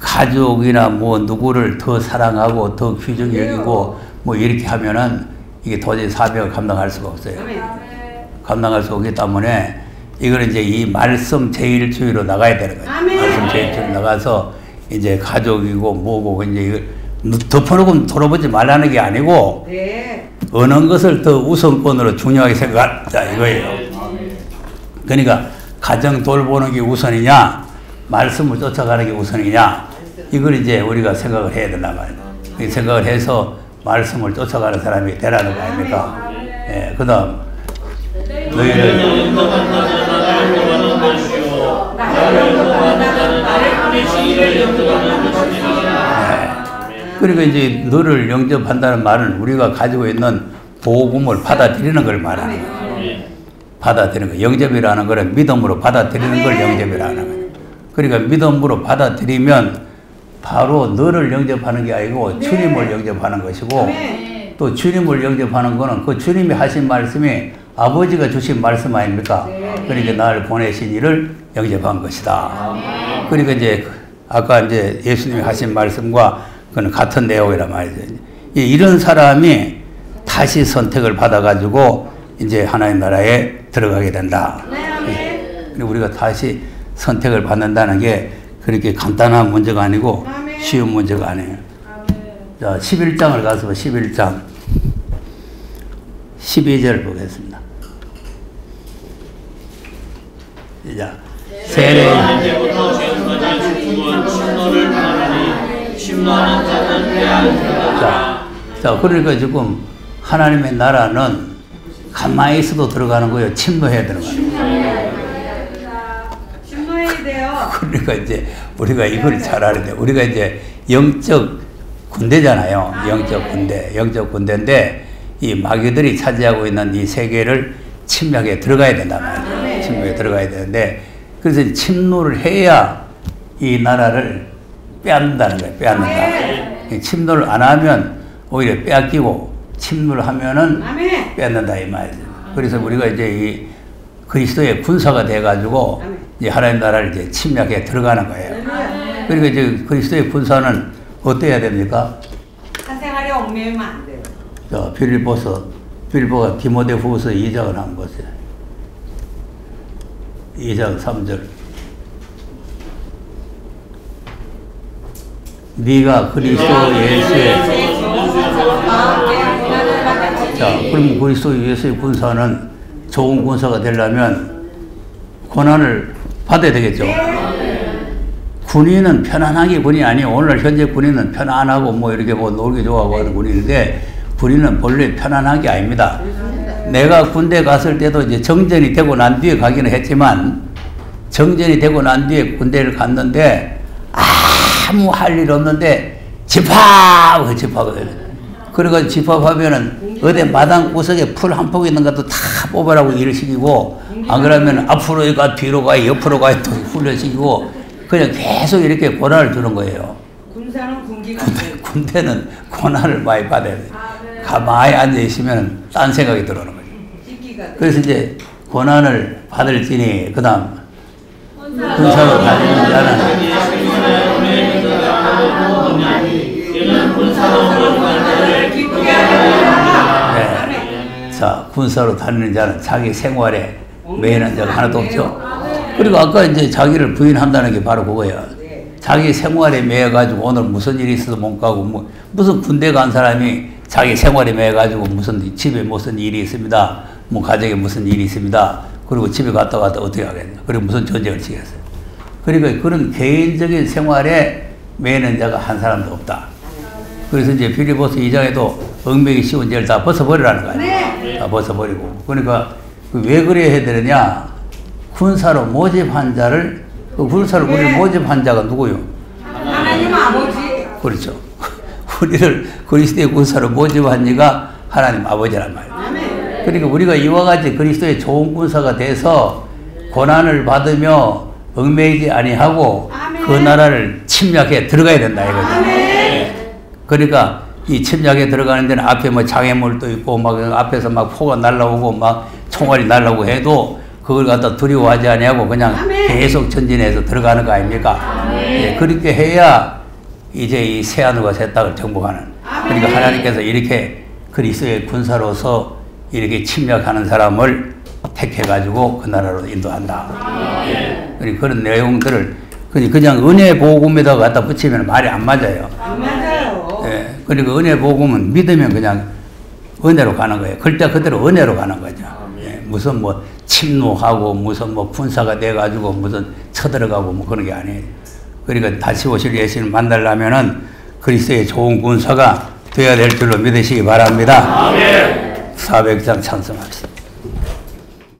가족이나 뭐 누구를 더 사랑하고 더 귀중히 여기고 뭐 이렇게 하면은 이게 도저히 사명을 감당할 수가 없어요. 감당할 수 없기 때문에 이거는 이제 이 말씀 제1주의로 나가야 되는 거예요. 말씀 제1주의로 나가서 이제 가족이고 뭐고 이제 이걸 덮어놓고 돌아보지 말라는 게 아니고 어느 것을 더 우선권으로 중요하게 생각하자 이거예요. 그러니까 가정 돌보는 게 우선이냐 말씀을 쫓아가는 게 우선이냐 이걸 이제 우리가 생각을 해야 된단 말이에요. 생각을 해서 말씀을 쫓아가는 사람이 되라는 거 아닙니까? 예, 그 다음 너희를 그러니까 이제 너를 영접한다는 말은 우리가 가지고 있는 복음을 받아들이는 걸 말하는 거예요. 받아들이는 거. 영접이라는 거는 믿음으로 받아들이는 걸 영접이라는 거예요. 그러니까 믿음으로 받아들이면 바로 너를 영접하는 게 아니고 주님을 영접하는 것이고 또 주님을 영접하는 거는 그 주님이 하신 말씀이 아버지가 주신 말씀 아닙니까? 그러니까 나를 보내신 이를 영접한 것이다. 그러니까 이제 아까 이제 예수님이 하신 말씀과 그는 같은 내용이란 말이죠. 이런 사람이 다시 선택을 받아가지고 이제 하나님 나라에 들어가게 된다. 우리가 다시 선택을 받는다는 게 그렇게 간단한 문제가 아니고 쉬운 문제가 아니에요. 자, 11장을 가서 11장 12절 보겠습니다. 자, 세례 이제부터 지금까지 죽은 침노를 당하니 침노하는 자는 pe한 자라. 자, 그러니까 지금 하나님의 나라는 가만히 있어도 들어가는 거예요. 침노해야 되는 거예요. 침노해야 돼요. 그러니까 이제 우리가 이걸 잘 알아야 돼요. 우리가 이제 영적 군대잖아요. 영적 군대. 영적 군대인데 이 마귀들이 차지하고 있는 이 세계를 침략에 들어가야 된단 말이에요. 침략에 들어가야 되는데 그래서 침노를 해야 이 나라를 빼앗는다는 거예요. 빼앗는다. 침노를 안 하면 오히려 빼앗기고 침노를 하면은 빼앗는다 이 말이죠. 그래서 우리가 이제 이 그리스도의 군사가 돼가지고 이제 하나님 나라를 이제 침략에 들어가는 거예요. 그러니까 이제 그리스도의 군사는 어때야 됩니까? 사생활에 얽매이면 안 돼요. 자, 빌보가 디모데후서 2장을 한번 보세요. 2장 3절. 네가 그리스도 예수의 자, 그럼 그리스도 예수의 군사는 좋은 군사가 되려면 고난을 받아야 되겠죠. 군인은 편안하게 군인이 아니에요. 오늘 현재 군인은 편안하고 뭐 이렇게 뭐 놀기 좋아하고 하는 군인인데 군인은 본래 편안한 게 아닙니다. 내가 군대 갔을 때도 이제 정전이 되고 난 뒤에 가기는 했지만 정전이 되고 난 뒤에 군대를 갔는데 아무 할 일 없는데 집합하거든요. 그래가지고 집합하면은 어디 마당 구석에 풀 한 폭 있는 것도 다 뽑으라고 일을 시키고 안 그러면 앞으로 가 뒤로 가 옆으로 가 또 훈련시키고 그냥 계속 이렇게 고난을 주는 거예요. 군사는 군기가 군대는 고난을 많이 받아야 돼요. 가만히 앉아 있으면 딴 생각이 들어오는 거죠. 그래서 이제 고난을 받을지니 그 다음 군사로 다니는 자는 네. 자, 군사로 다니는 자는 자기 생활에 매이는 자가 하나도 없죠. 그리고 아까 이제 자기를 부인한다는 게 바로 그거예요. 자기 생활에 매여가지고 오늘 무슨 일이 있어서 못 가고 무슨 군대 간 사람이 자기 생활에 매여가지고 무슨 집에 무슨 일이 있습니다. 뭐 가정에 무슨 일이 있습니다. 그리고 집에 갔다 어떻게 하겠냐. 그리고 무슨 전쟁을 치겠어요. 그러니까 그런 개인적인 생활에 매이는 자가 한 사람도 없다. 그래서 이제 빌립보서 2장에도 얽매기 씌운 죄를 다 벗어버리라는 거예요. 네. 다 벗어버리고. 그러니까 왜 그래야 해야 되느냐? 군사로 모집한 자를, 그 군사로 우리를 모집한 자가 누구요? 하나님 아버지. 그렇죠. 우리를 그리스도의 군사로 모집한 이가 하나님 아버지란 말이에요. 그러니까 우리가 이와 같이 그리스도의 좋은 군사가 돼서 고난을 받으며 얽매이지 아니하고 그 나라를 침략해 들어가야 된다 이거죠. 그러니까 이 침략에 들어가는 데는 앞에 뭐 장애물도 있고 막 앞에서 막 포가 날라오고 막 총알이 날라오고 해도 그걸 갖다 두려워하지 아니하고 그냥 계속 전진해서 들어가는 거 아닙니까? 예, 그렇게 해야 이제 이 새하늘과 새 땅을 정복하는. 그러니까 하나님께서 이렇게 그리스도의 군사로서 이렇게 침략하는 사람을 택해가지고 그 나라로 인도한다. 그러니까 그런 내용들을 그냥 은혜 복음에다가 갖다 붙이면 말이 안 맞아요. 안 맞아요. 예, 그리고 은혜 복음은 믿으면 그냥 은혜로 가는 거예요. 글자 그대로 은혜로 가는 거죠. 예, 무슨 뭐 침노하고 무슨 뭐 군사가 돼가지고 무슨 쳐들어가고 뭐 그런 게 아니에요. 그러니까 다시 오실 예수님을 만나려면은 그리스도의 좋은 군사가 되어야 될 줄로 믿으시기 바랍니다. 400장 찬송합시다.